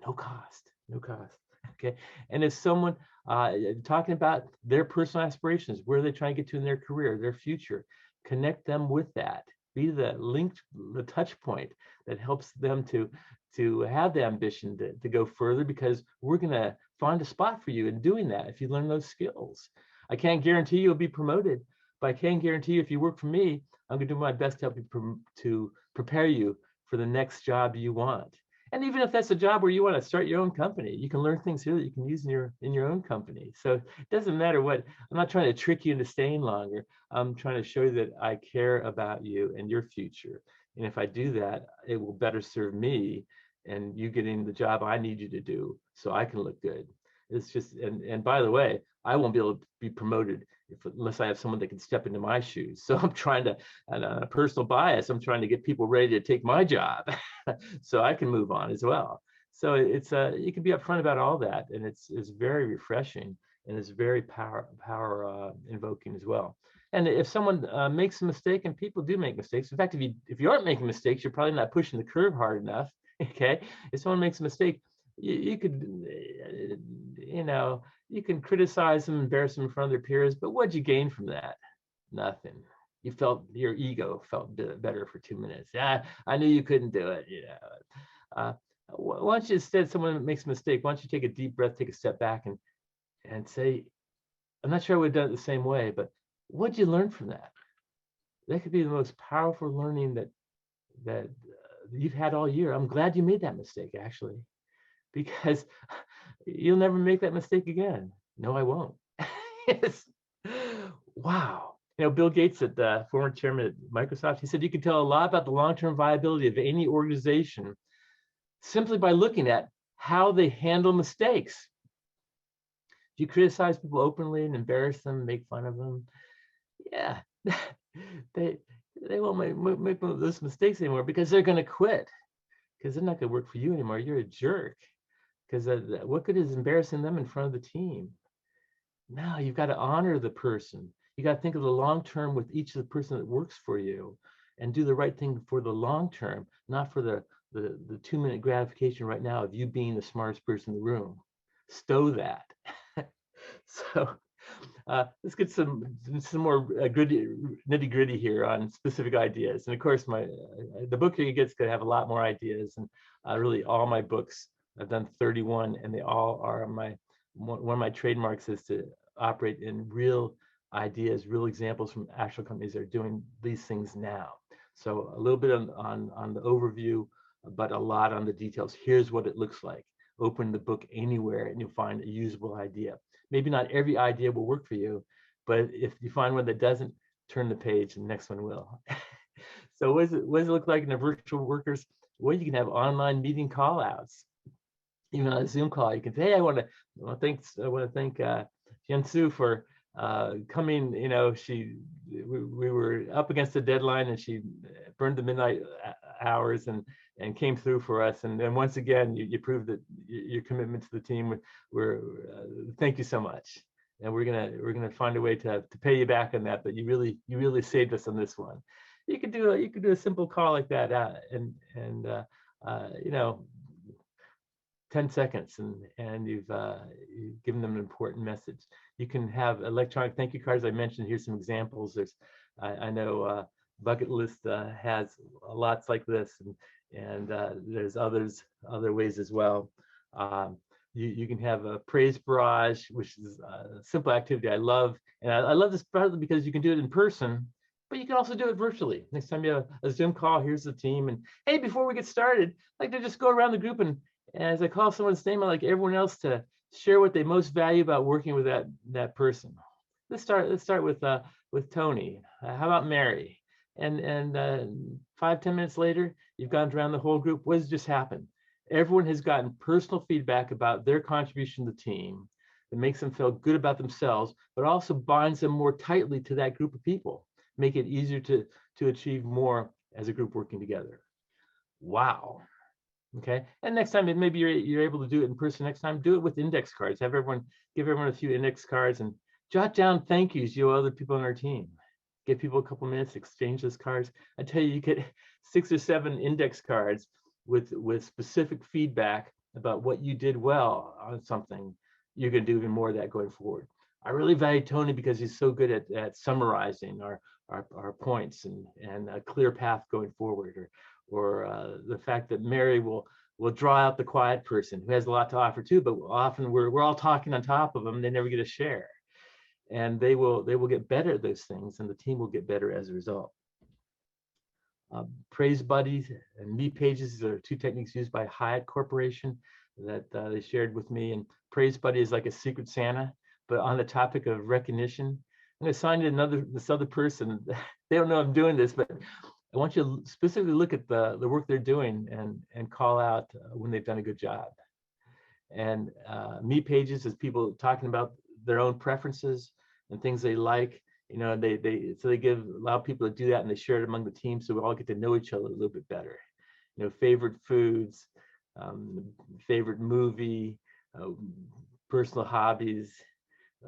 No cost. Okay. And if someone talking about their personal aspirations, where they're trying to get to in their career, their future, connect them with that. Be the touch point that helps them to have the ambition to go further, because we're going to find a spot for you in doing that if you learn those skills. I can't guarantee you'll be promoted, but I can guarantee you if you work for me, I'm going to do my best to help you to prepare you for the next job you want. And even if that's a job where you want to start your own company, you can learn things here that you can use in your own company. So it doesn't matter what, I'm not trying to trick you into staying longer. I'm trying to show you that I care about you and your future. And if I do that, it will better serve me and you getting the job I need you to do so I can look good. It's just, and by the way, I won't be able to be promoted unless I have someone that can step into my shoes. So I'm trying to, and a personal bias, I'm trying to get people ready to take my job so I can move on as well. So it's you can be upfront about all that, and it's very refreshing and it's very power invoking as well. And if someone makes a mistake, and people do make mistakes, in fact, if you aren't making mistakes, you're probably not pushing the curve hard enough. Okay, if someone makes a mistake, you could, you can criticize them, embarrass them in front of their peers, but what'd you gain from that? Nothing. You felt, your ego felt better for 2 minutes. Yeah, I knew you couldn't do it. Why don't you, instead, someone makes a mistake, why don't you take a deep breath, take a step back, and say, I'm not sure I would have done it the same way, but what'd you learn from that? That could be the most powerful learning that you've had all year. I'm glad you made that mistake, actually, because you'll never make that mistake again. No, I won't. Yes. Wow. Bill Gates, the former chairman at Microsoft, he said you can tell a lot about the long-term viability of any organization simply by looking at how they handle mistakes. If you criticize people openly and embarrass them, make fun of them, yeah, they won't make those mistakes anymore, because they're going to quit, because they're not going to work for you anymore. You're a jerk. Because what good is embarrassing them in front of the team? No, you've got to honor the person. You got to think of the long term with each of the person that works for you, and do the right thing for the long term, not for the 2-minute gratification right now of you being the smartest person in the room. Stow that. So let's get some more nitty gritty here on specific ideas. And of course, the book you get's going to have a lot more ideas, and really all my books. I've done 31, and they all are one of my trademarks is to operate in real ideas, real examples from actual companies that are doing these things now. So a little bit on the overview, but a lot on the details. Here's what it looks like. Open the book anywhere and you'll find a usable idea. Maybe not every idea will work for you, but if you find one that doesn't, turn the page and the next one will. So what does it look like in the virtual workers? Well, you can have online meeting call outs. Even on a Zoom call, you can say, hey, I want to thank Jiansu for coming. We were up against the deadline, and she burned the midnight hours and came through for us. And then once again, you proved that your commitment to the team. Thank you so much. And we're gonna find a way to pay you back on that. But you really saved us on this one. You could do a simple call like that, and 10 seconds, and you've given them an important message. You can have electronic thank you cards. I mentioned, here's some examples. I know Bucket List has lots like this, and there's other ways as well. You can have a praise barrage, which is a simple activity I love. And I love this partly because you can do it in person, but you can also do it virtually. Next time you have a Zoom call, here's the team. And hey, before we get started, I'd like to just go around the group, and as I call someone's name, I'd like everyone else to share what they most value about working with that person. Let's start with Tony. How about Mary? And 5-10 minutes later, you've gone around the whole group. What has just happened? Everyone has gotten personal feedback about their contribution to the team that makes them feel good about themselves, but also binds them more tightly to that group of people, make it easier to achieve more as a group working together. Wow. Okay, and next time, maybe you're able to do it in person. Next time, do it with index cards. Give everyone a few index cards and jot down thank yous you owe other people on our team. Give people a couple minutes, exchange those cards. I tell you get 6 or 7 index cards with specific feedback about what you did well on something. You're going to do even more of that going forward. I really value Tony because he's so good at summarizing our points and a clear path going forward, or the fact that Mary will draw out the quiet person who has a lot to offer too, but often we're all talking on top of them. They never get a share, and they will get better at those things, and the team will get better as a result. Praise buddies and me pages are two techniques used by Hyatt Corporation that they shared with me. And praise buddy is like a secret Santa, but on the topic of recognition. I'm going to assign you this other person. They don't know I'm doing this, but I want you to specifically look at the work they're doing and call out when they've done a good job. And me pages is people talking about their own preferences and things they like. You know, they allow people to do that, and they share it among the team, so we all get to know each other a little bit better. You know, favorite foods, favorite movie, personal hobbies,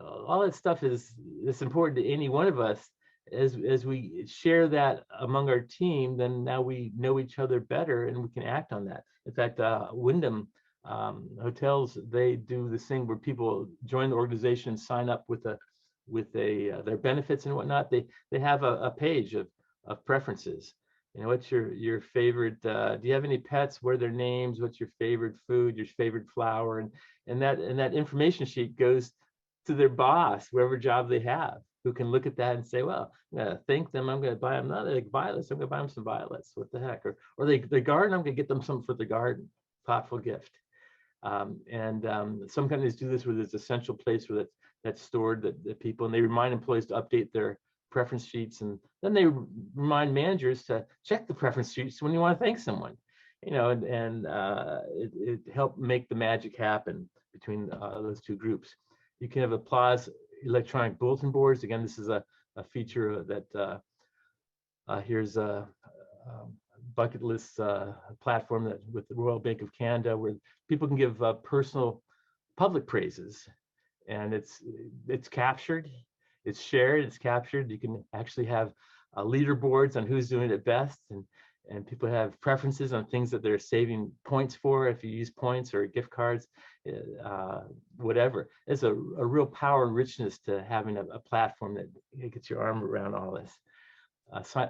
all that stuff it's important to any one of us. As we share that among our team, then now we know each other better and we can act on that. In fact, Wyndham hotels, they do this thing where people join the organization and sign up with their benefits and whatnot. They have a page of preferences. You know, what's your favorite? Do you have any pets? What are their names? What's your favorite food? Your favorite flower? And that information sheet goes to their boss, wherever job they have, who can look at that and say, well, I'm gonna thank them. I'm gonna buy them not like violets. I'm gonna buy them some violets. What the heck? Or they garden. I'm gonna get them something for the garden. Thoughtful gift. Some companies do this where there's a central place where that's stored that people, and they remind employees to update their preference sheets, and then they remind managers to check the preference sheets when you want to thank someone. You know, it helped make the magic happen between those two groups. You can have applause electronic bulletin boards. Again, this is a feature that here's a bucket list platform that with the Royal Bank of Canada, where people can give personal public praises, and it's captured, it's shared, it's captured. You can actually have leaderboards on who's doing it best, and people have preferences on things that they're saving points for, if you use points or gift cards, whatever. There's a real power and richness to having a platform that gets your arm around all this.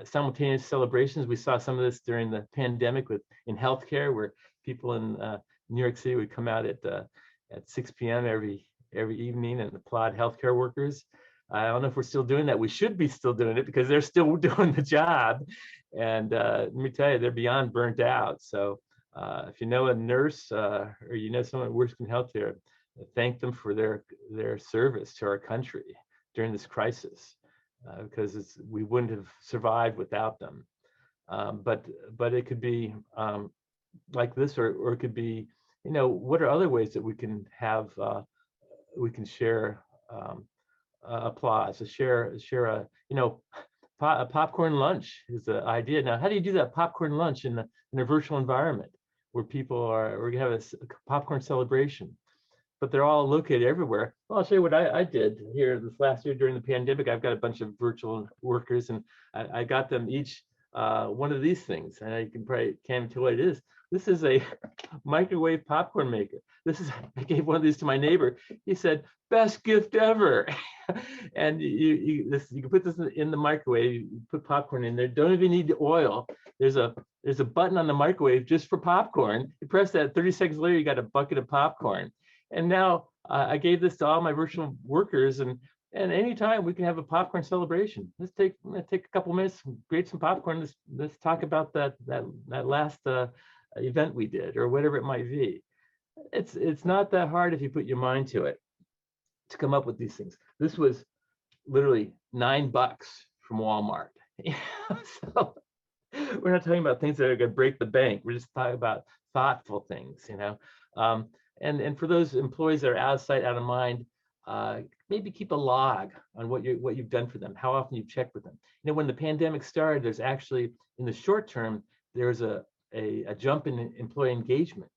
Simultaneous celebrations. We saw some of this during the pandemic in healthcare, where people in New York City would come out at 6 p.m. every evening and applaud healthcare workers. I don't know if we're still doing that. We should be still doing it because they're still doing the job. And let me tell you, they're beyond burnt out. So if you know a nurse or you know someone who works in healthcare, thank them for their service to our country during this crisis. Because we wouldn't have survived without them. But it could be like this, or it could be, you know, what are other ways that we can have, we can share applause, share a, you know, a popcorn lunch is the idea. Now, how do you do that popcorn lunch in a virtual environment where we're gonna have a popcorn celebration? But they're all located everywhere. Well, I'll show you what I did here this last year during the pandemic. I've got a bunch of virtual workers, and I got them each one of these things, and I can't tell what it is. This is a microwave popcorn maker. I gave one of these to my neighbor. He said, "Best gift ever." And you can put this in the microwave. You put popcorn in there. Don't even need the oil. There's a button on the microwave just for popcorn. You press that. 30 seconds later, you got a bucket of popcorn. And now I gave this to all my virtual workers, and anytime we can have a popcorn celebration. Let's take a couple minutes, grate some popcorn. Let's talk about that last event we did, or whatever it might be. It's not that hard if you put your mind to it to come up with these things. This was literally $9 from Walmart. So we're not talking about things that are going to break the bank. We're just talking about thoughtful things, you know. And for those employees that are out of sight, out of mind, maybe keep a log on what you've done for them, how often you've checked with them. You know, when the pandemic started, there's actually, in the short term, there's a jump in employee engagement,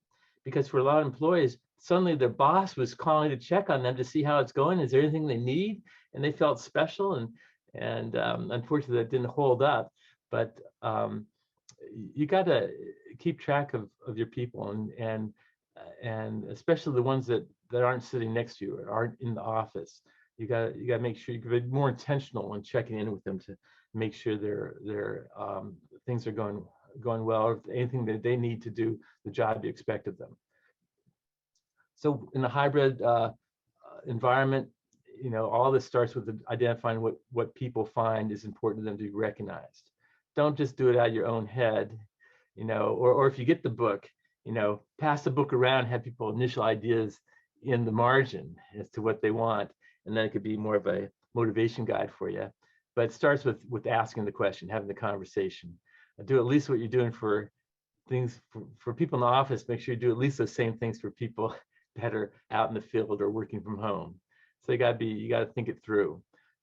because for a lot of employees, suddenly their boss was calling to check on them to see how it's going. Is there anything they need? And they felt special, and unfortunately that didn't hold up. But you got to keep track of your people, and especially the ones that aren't sitting next to you or aren't in the office. You got to make sure you can be more intentional when checking in with them to make sure their things are going well, or anything that they need to do the job you expect of them. So in a hybrid environment, you know, all this starts with identifying what people find is important to them to be recognized. don't just do it out of your own head, or if you get the book, pass the book around, have people initial ideas in the margin as to what they want, and then it could be more of a motivation guide for you. But it starts with asking the question, having the conversation. Do at least what you're doing for things for people in the office. Make sure you do at least those same things for people that are out in the field or working from home. So you got to think it through,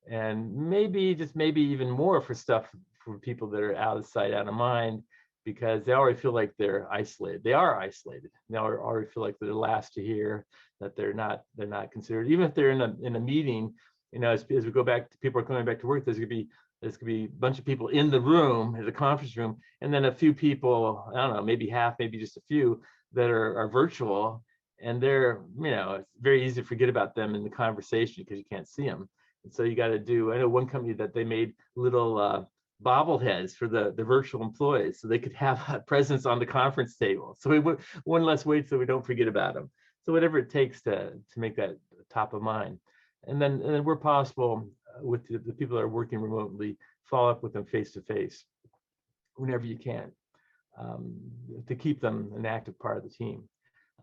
and maybe even more for stuff for people that are out of sight, out of mind, because they already feel like they're isolated. They are isolated. They already feel like they're the last to hear, that they're not considered. Even if they're in a meeting, as we go back, people are coming back to work. There's gonna be a bunch of people in the room, in the conference room, and then a few people, I don't know, maybe half, maybe just a few that are virtual, and they're, it's very easy to forget about them in the conversation because you can't see them. And so you got to I know one company that they made little bobbleheads for the virtual employees, so they could have a presence on the conference table. So one less weight so we don't forget about them. So whatever it takes to make that top of mind. And then where possible, with the people that are working remotely, follow up with them face to face whenever you can, to keep them an active part of the team.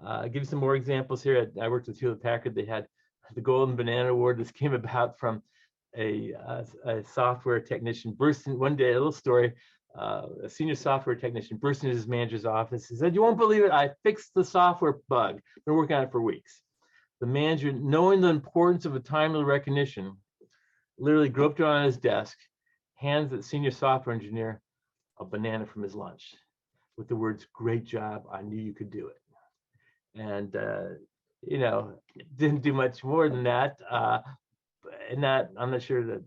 I'll give you some more examples here. I worked with Hewlett Packard. They had the Golden Banana Award. This came about from a software technician burst in one day. A little story. A senior software technician burst into his manager's office. He said, "You won't believe it. I fixed the software bug. Been working on it for weeks." The manager, knowing the importance of a timely recognition, literally groped around his desk, hands the senior software engineer a banana from his lunch with the words, "Great job. I knew you could do it." And, didn't do much more than that. And I'm not sure that,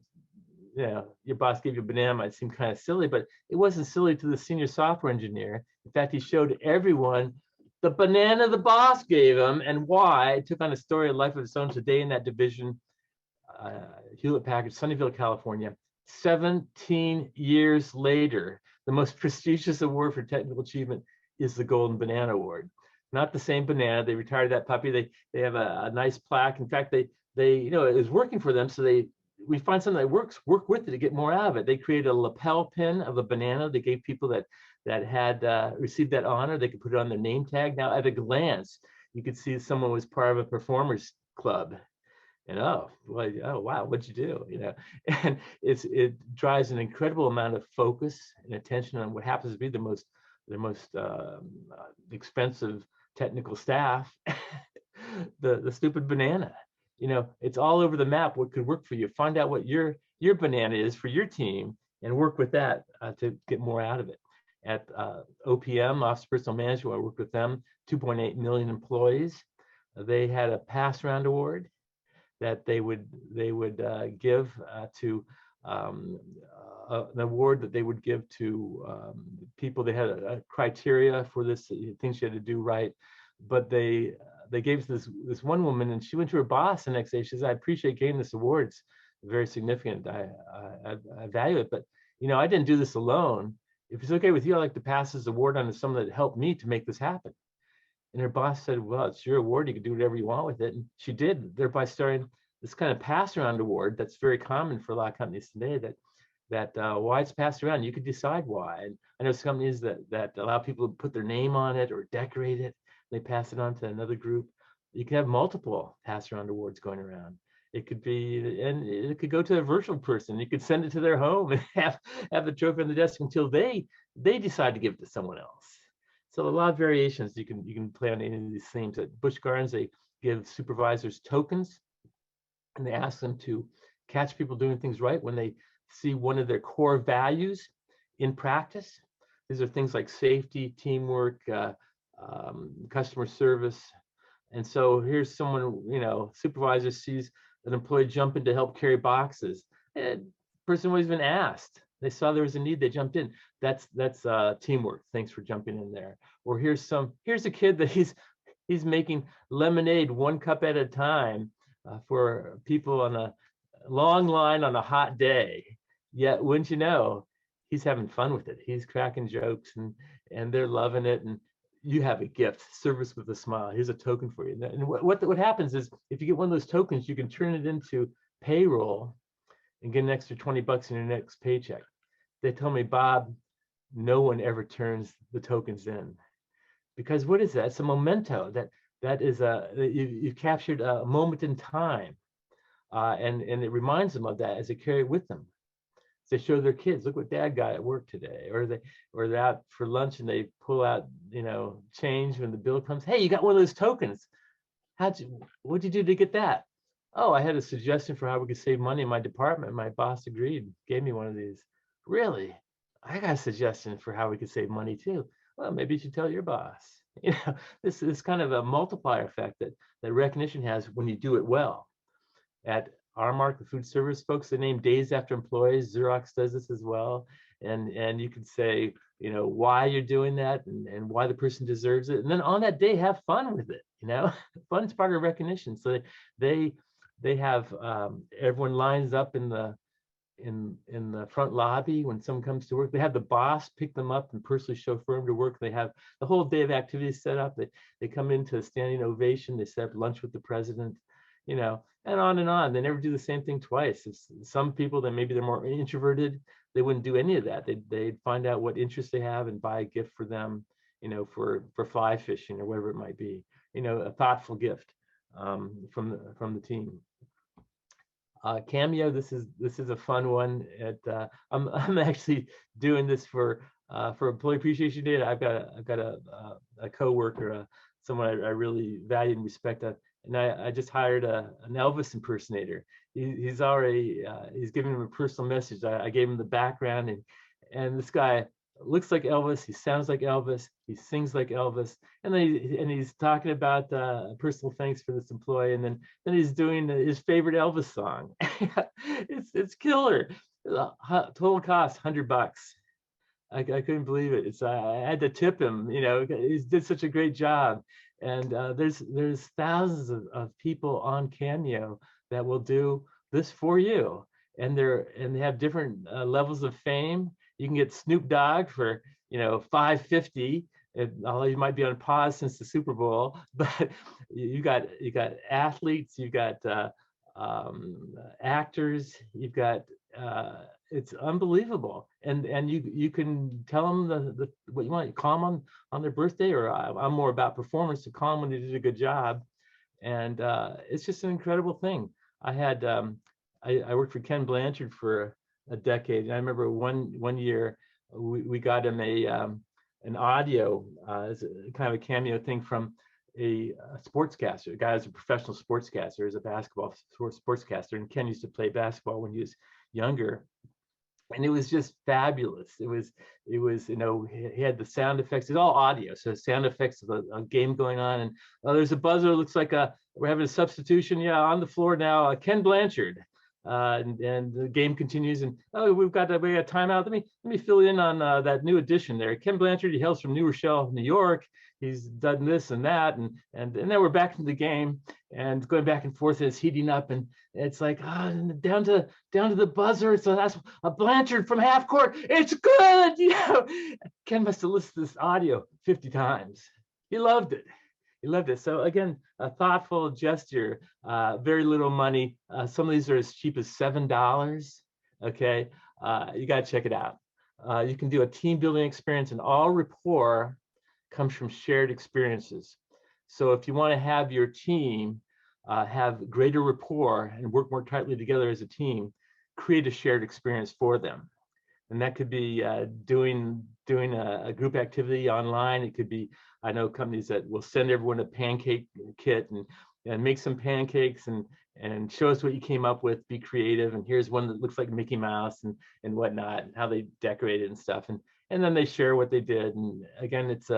your boss gave you a banana might seem kind of silly, but it wasn't silly to the senior software engineer. In fact, he showed everyone the banana the boss gave him and why. It took on a story of life of its own today in that division. Hewlett Packard, Sunnyvale, California, 17 years later, the most prestigious award for technical achievement is the Golden Banana Award. Not the same banana. They retired that puppy. They have a nice plaque. In fact, they it was working for them, so we find something that work with it to get more out of it. They created a lapel pin of a banana. They gave people that had received that honor, they could put it on their name tag. Now, at a glance, you could see someone was part of a performers club. And oh wow, what'd you do? And it drives an incredible amount of focus and attention on what happens to be the most expensive technical staff, the stupid banana. It's all over the map. What could work for you? Find out what your banana is for your team and work with that to get more out of it. At OPM, Office of Personal Management, I worked with them, 2.8 million employees. They had a PassAround Award that they would give to an award that they would give to people. They had a criteria for this, things you had to do right, but they gave this one woman, and she went to her boss the next day. She says, "I appreciate getting this award. It's very significant. I value it, but I didn't do this alone. If it's okay with you, I'd like to pass this award on to someone that helped me to make this happen." And her boss said, "Well, it's your award. You can do whatever you want with it." And she did, thereby starting this kind of pass-around award that's very common for a lot of companies today. That why it's passed around, you could decide why. And I know some companies that allow people to put their name on it or decorate it. They pass it on to another group. You can have multiple pass-around awards going around. It could be, and it could go to a virtual person. You could send it to their home and have the trophy on the desk until they decide to give it to someone else. So a lot of variations you can play on any of these themes. At Busch Gardens, they give supervisors tokens, and they ask them to catch people doing things right when they see one of their core values in practice. These are things like safety, teamwork, customer service. And so here's someone, supervisor sees an employee jump in to help carry boxes. And person wasn't even asked. They saw there was a need, they jumped in. That's teamwork. Thanks for jumping in there. Or here's a kid that he's making lemonade 1 cup at a time for people on a long line on a hot day. Yet, wouldn't you know, he's having fun with it. He's cracking jokes and they're loving it. And you have a gift, service with a smile. Here's a token for you. And what happens is, if you get one of those tokens, you can turn it into payroll and get an extra $20 in your next paycheck. they told me, Bob, no one ever turns the tokens in. Because what is that? It's a memento. That is you captured a moment in time, and it reminds them of that as they carry it with them. They show their kids, look what Dad got at work today, or they're out for lunch and they pull out change when the bill comes. Hey, you got one of those tokens. What'd you do to get that? Oh, I had a suggestion for how we could save money in my department. My boss agreed, gave me one of these. Really? I got a suggestion for how we could save money too. Well, maybe you should tell your boss. This is kind of a multiplier effect that recognition has when you do it well. At Aramark, the food service folks, they name days after employees. Xerox does this as well. And you can say, why you're doing that and why the person deserves it. And then on that day, have fun with it. Fun's part of recognition. So they have everyone lines up in the front lobby when someone comes to work. They have the boss pick them up and personally chauffeur them to work. They have the whole day of activities set up. They come into a standing ovation. They set up lunch with the president, and on and on. They never do the same thing twice. Some people that maybe they're more introverted, they wouldn't do any of that. They'd find out what interests they have and buy a gift for them, for fly fishing or whatever it might be, a thoughtful gift from the team. Cameo, this is a fun one. I'm actually doing this for Employee Appreciation Day. I've got a coworker, someone I really value and respect, and I just hired an Elvis impersonator. He's already he's giving him a personal message. I gave him the background, and this guy looks like Elvis, he sounds like Elvis, he sings like Elvis, and then he's talking about personal thanks for this employee, and then he's doing his favorite Elvis song. It's killer. Total cost $100. I couldn't believe it. I had to tip him. He did such a great job. And there's thousands of people on Cameo that will do this for you, and they have different levels of fame. You can get Snoop Dogg for $550, although you might be on pause since the Super Bowl. But you got athletes, you've got actors, you've got it's unbelievable. And you can tell them what you want. You call them on their birthday, or I'm more about performance, to call them when they did a good job. And it's just an incredible thing. I worked for Ken Blanchard for a decade, and I remember one year we got him an audio as kind of a cameo thing from a sportscaster. A guy who's a professional sportscaster, is a basketball sportscaster, and Ken used to play basketball when he was younger, and it was just fabulous. It was he had the sound effects. It's all audio, so sound effects of a game going on, and there's a buzzer. It looks like we're having a substitution. Yeah, on the floor now, Ken Blanchard. And the game continues, and we got a timeout. Let me fill in on that new addition there. Ken Blanchard, he hails from New Rochelle, New York. He's done this and that, and then we're back to the game, and going back and forth. It's heating up, and it's like down to the buzzer. So that's a Blanchard from half court. It's good. Ken must have listened to this audio 50 times. He loved it. He loved it. So again, a thoughtful gesture, very little money. Some of these are as cheap as $7. Okay, you got to check it out. You can do a team building experience, and all rapport comes from shared experiences. So if you want to have your team have greater rapport and work more tightly together as a team, create a shared experience for them. And that could be doing a group activity online. It could be, I know companies that will send everyone a pancake kit and make some pancakes and show us what you came up with, be creative. And here's one that looks like Mickey Mouse and whatnot, and how they decorate it and stuff. And then they share what they did. And again, it's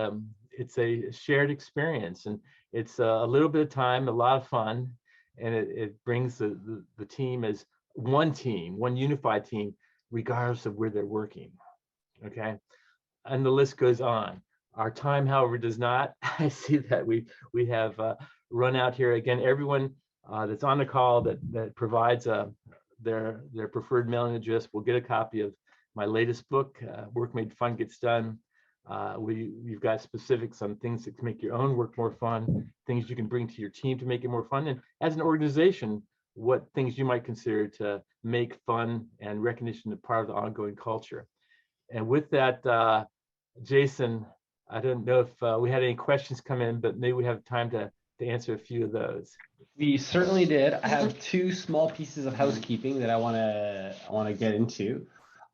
a shared experience, and it's a little bit of time, a lot of fun, and it brings the team as one team, one unified team, regardless of where they're working. Okay, and the list goes on. Our time, however, does not. I see that we have run out here. Again, everyone that's on the call that provides their preferred mailing address will get a copy of my latest book, Work Made Fun Gets Done. We've got specifics on things that can make your own work more fun, things you can bring to your team to make it more fun, and as an organization, what things you might consider to make fun and recognition a part of the ongoing culture. And with that, Jason, I don't know if we had any questions come in, but maybe we have time to answer a few of those. We certainly did. I have two small pieces of housekeeping that I want to get into.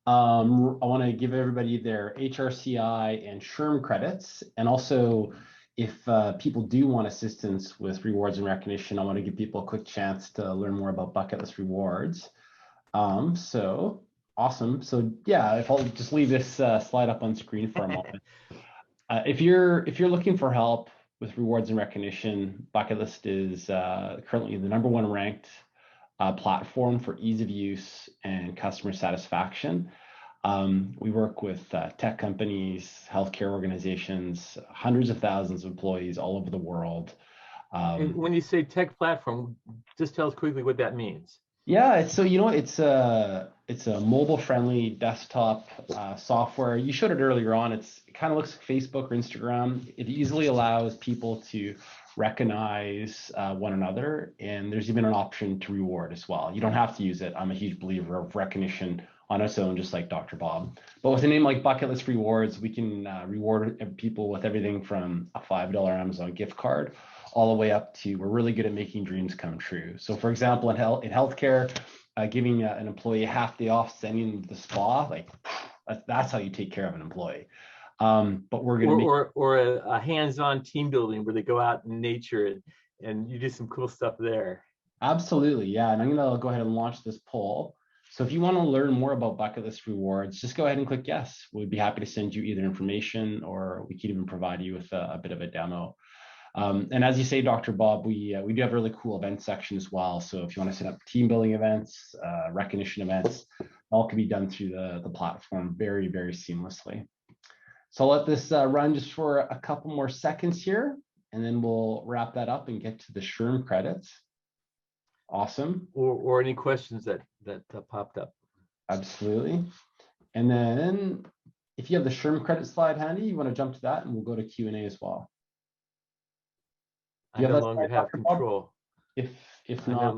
I want to give everybody their HRCI and SHRM credits, and also if people do want assistance with rewards and recognition, I want to give people a quick chance to learn more about bucket list rewards. So awesome. So yeah, if I'll just leave this slide up on screen for a moment. If you're looking for help with rewards and recognition, Bucket List is currently the #1 ranked platform for ease of use and customer satisfaction. We work with tech companies, healthcare organizations, hundreds of thousands of employees all over the world. And when you say tech platform, just tell us quickly what that means. Yeah, so you know, it's a mobile-friendly desktop software. You showed it earlier on. It kind of looks like Facebook or Instagram. It easily allows people to recognize one another, and there's even an option to reward as well. You don't have to use it. I'm a huge believer of recognition on its own, just like Dr. Bob. But with a name like Bucket List Rewards, we can reward people with everything from a $5 Amazon gift card all the way up to, we're really good at making dreams come true. So for example, in healthcare, giving an employee a half day off, sending them to the spa, like that's how you take care of an employee. But we're going to or a hands-on team building where they go out in nature and you do some cool stuff there. Absolutely, yeah. And I'm going to go ahead and launch this poll. So if you want to learn more about Bucket List Rewards, just go ahead and click yes. We'd be happy to send you either information, or we could even provide you with a bit of a demo. And as you say, Dr. Bob, we do have a really cool event section as well. So if you want to set up team building events, recognition events, all can be done through the platform very, very seamlessly. So I'll let this run just for a couple more seconds here, and then we'll wrap that up and get to the SHRM credits. Awesome. Or any questions that popped up. Absolutely. And then if you have the SHRM credit slide handy, you want to jump to that, and we'll go to Q&A as well. I no longer have control. If not,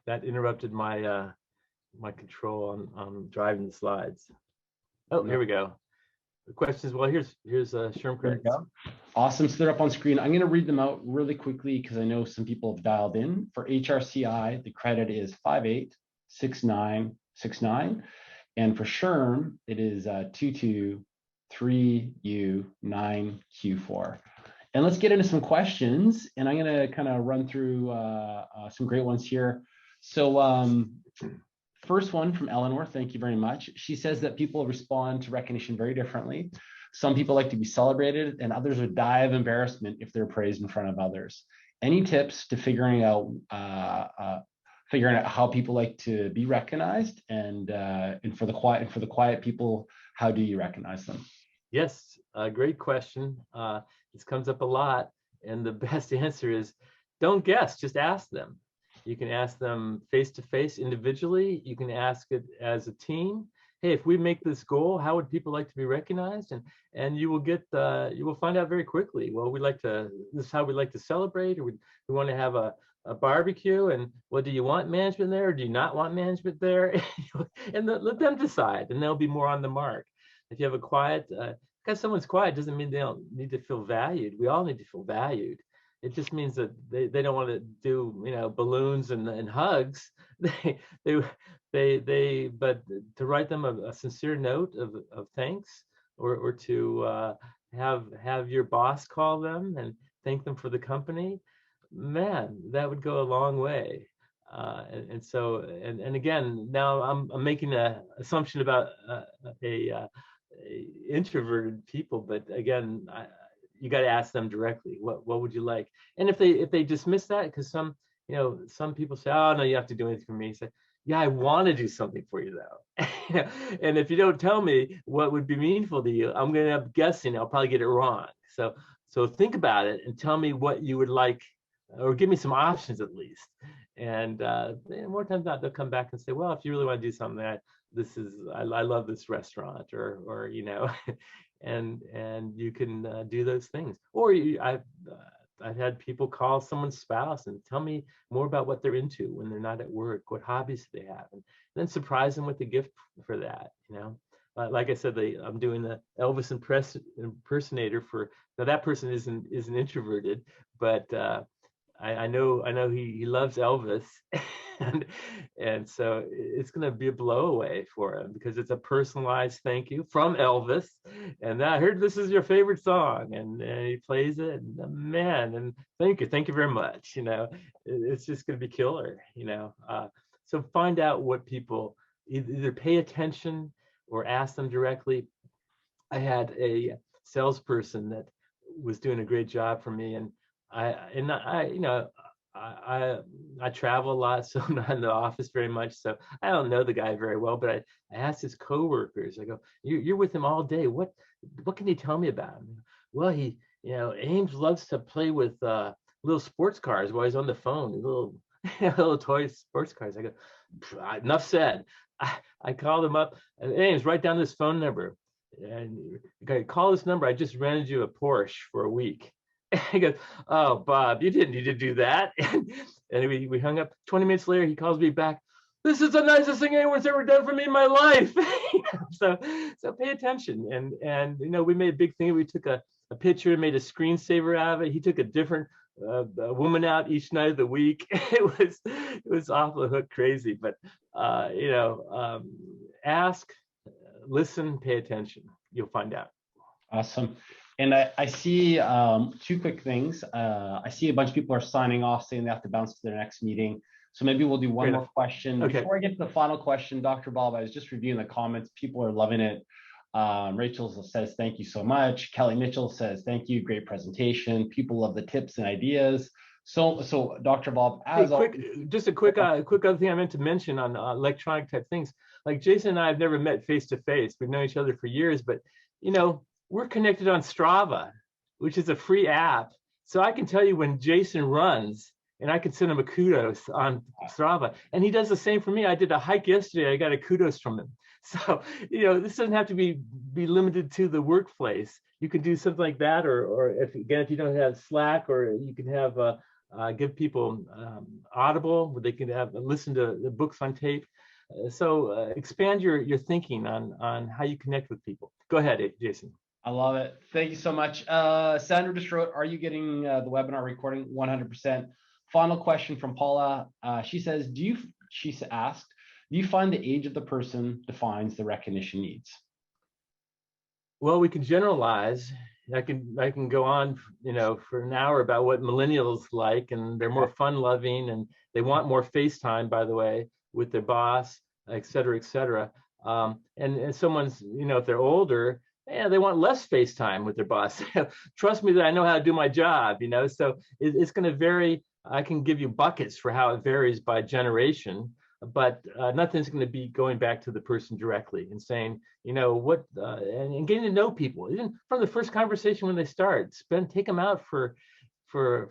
that interrupted my my control on driving the slides. Oh, here we go. The questions. Well, here's SHRM credits. Awesome. So they're up on screen. I'm going to read them out really quickly because I know some people have dialed in. For HRCI, the credit is 586969, and for SHRM, it is 223U9Q4. And let's get into some questions, and I'm going to kind of run through some great ones here. So first one from Eleanor, thank you very much. She says that people respond to recognition very differently. Some people like to be celebrated, and others would die of embarrassment if they're praised in front of others. Any tips to figuring out how people like to be recognized, and for the quiet people, how do you recognize them? Yes, great question. This comes up a lot, and the best answer is don't guess, just ask them. You can ask them face-to-face individually. You can ask it as a team. Hey, if we make this goal, how would people like to be recognized? And you will find out very quickly. Well, this is how we like to celebrate, or we want to have a barbecue, and what do you want management there, or do you not want management there? And let them decide, and they'll be more on the mark. If you have a quiet, because someone's quiet doesn't mean they don't need to feel valued. We all need to feel valued. It just means that they don't want to do balloons and hugs. But to write them a sincere note of thanks, or to have your boss call them and thank them for the company, man, that would go a long way. And again, now I'm making an assumption about introverted people, but again, you got to ask them directly, what would you like? And if they dismiss that, because some people say, oh no, you have to do anything for me. Say, yeah, I want to do something for you though. And if you don't tell me what would be meaningful to you, I'm going to end up guessing. I'll probably get it wrong. So think about it and tell me what you would like, or give me some options at least. And more times than not, they'll come back and say, well, if you really want to do something, I love this restaurant, or and you can do those things. Or I've had people call someone's spouse and tell me more about what they're into when they're not at work, what hobbies they have, and then surprise them with a gift for that. like I said, I'm doing the Elvis impersonator for, now that person isn't introverted, but I know he loves Elvis, and so it's going to be a blowaway for him because it's a personalized thank you from Elvis, and I heard this is your favorite song, and he plays it, and man, and thank you very much. It's just going to be killer. So find out what people either pay attention or ask them directly. I had a salesperson that was doing a great job for me, and I travel a lot, so I'm not in the office very much, so I don't know the guy very well. But I asked his coworkers. I go, "You're with him all day. What can you tell me about him?" Well, Ames loves to play with little sports cars while he's on the phone. Little toy sports cars. I go, enough said. I called him up. Ames, write down this phone number. And call this number. I just rented you a Porsche for a week. He goes, "Oh, Bob, you didn't do that." And we hung up. 20 minutes later, he calls me back. "This is the nicest thing anyone's ever done for me in my life." So pay attention. And we made a big thing. We took a picture, made a screensaver out of it. He took a different woman out each night of the week. It was off the hook crazy. But ask, listen, pay attention. You'll find out. Awesome. And I see two quick things. I see a bunch of people are signing off saying they have to bounce to their next meeting. So maybe we'll do one more question. Okay. Before I get to the final question, Dr. Bob, I was just reviewing the comments. People are loving it. Rachel says, "Thank you so much." Kelly Mitchell says, "Thank you. Great presentation. People love the tips and ideas." So Dr. Bob, just a quick other thing I meant to mention on electronic type things. Like Jason and I have never met face to face. We've known each other for years, but we're connected on Strava, which is a free app. So I can tell you when Jason runs, and I can send him a kudos on Strava. And he does the same for me. I did a hike yesterday. I got a kudos from him. So, this doesn't have to be limited to the workplace. You can do something like that, or if you don't have Slack, or you can have give people Audible, where they can listen to the books on tape. So expand your thinking on how you connect with people. Go ahead, Jason. I love it. Thank you so much. Sandra just wrote, "Are you getting the webinar recording?" 100%. Final question from Paula. She says, she asked, "Do you find the age of the person defines the recognition needs?" Well, we can generalize. I can go on, for an hour about what millennials like, and they're more fun-loving, and they want more FaceTime, by the way, with their boss, et cetera, et cetera. And someone's, if they're older, they want less FaceTime with their boss. Trust me that I know how to do my job, so it's going to vary. I can give you buckets for how it varies by generation, but nothing's going to be going back to the person directly and saying, and getting to know people, even from the first conversation when they start. Take them out for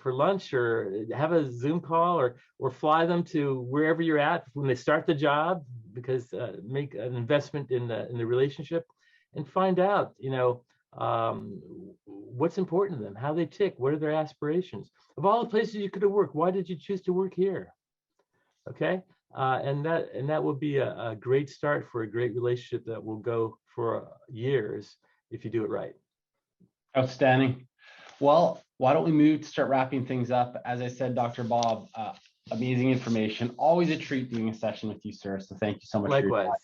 lunch, or have a Zoom call, or fly them to wherever you're at when they start the job, because make an investment in the relationship, and find out, what's important to them, how they tick, what are their aspirations. Of all the places you could have worked, why did you choose to work here? Okay, and that will be a great start for a great relationship that will go for years if you do it right. Outstanding. Well, why don't we move to start wrapping things up? As I said, Dr. Bob, amazing information. Always a treat doing a session with you, sir. So thank you so much. Likewise. For your time.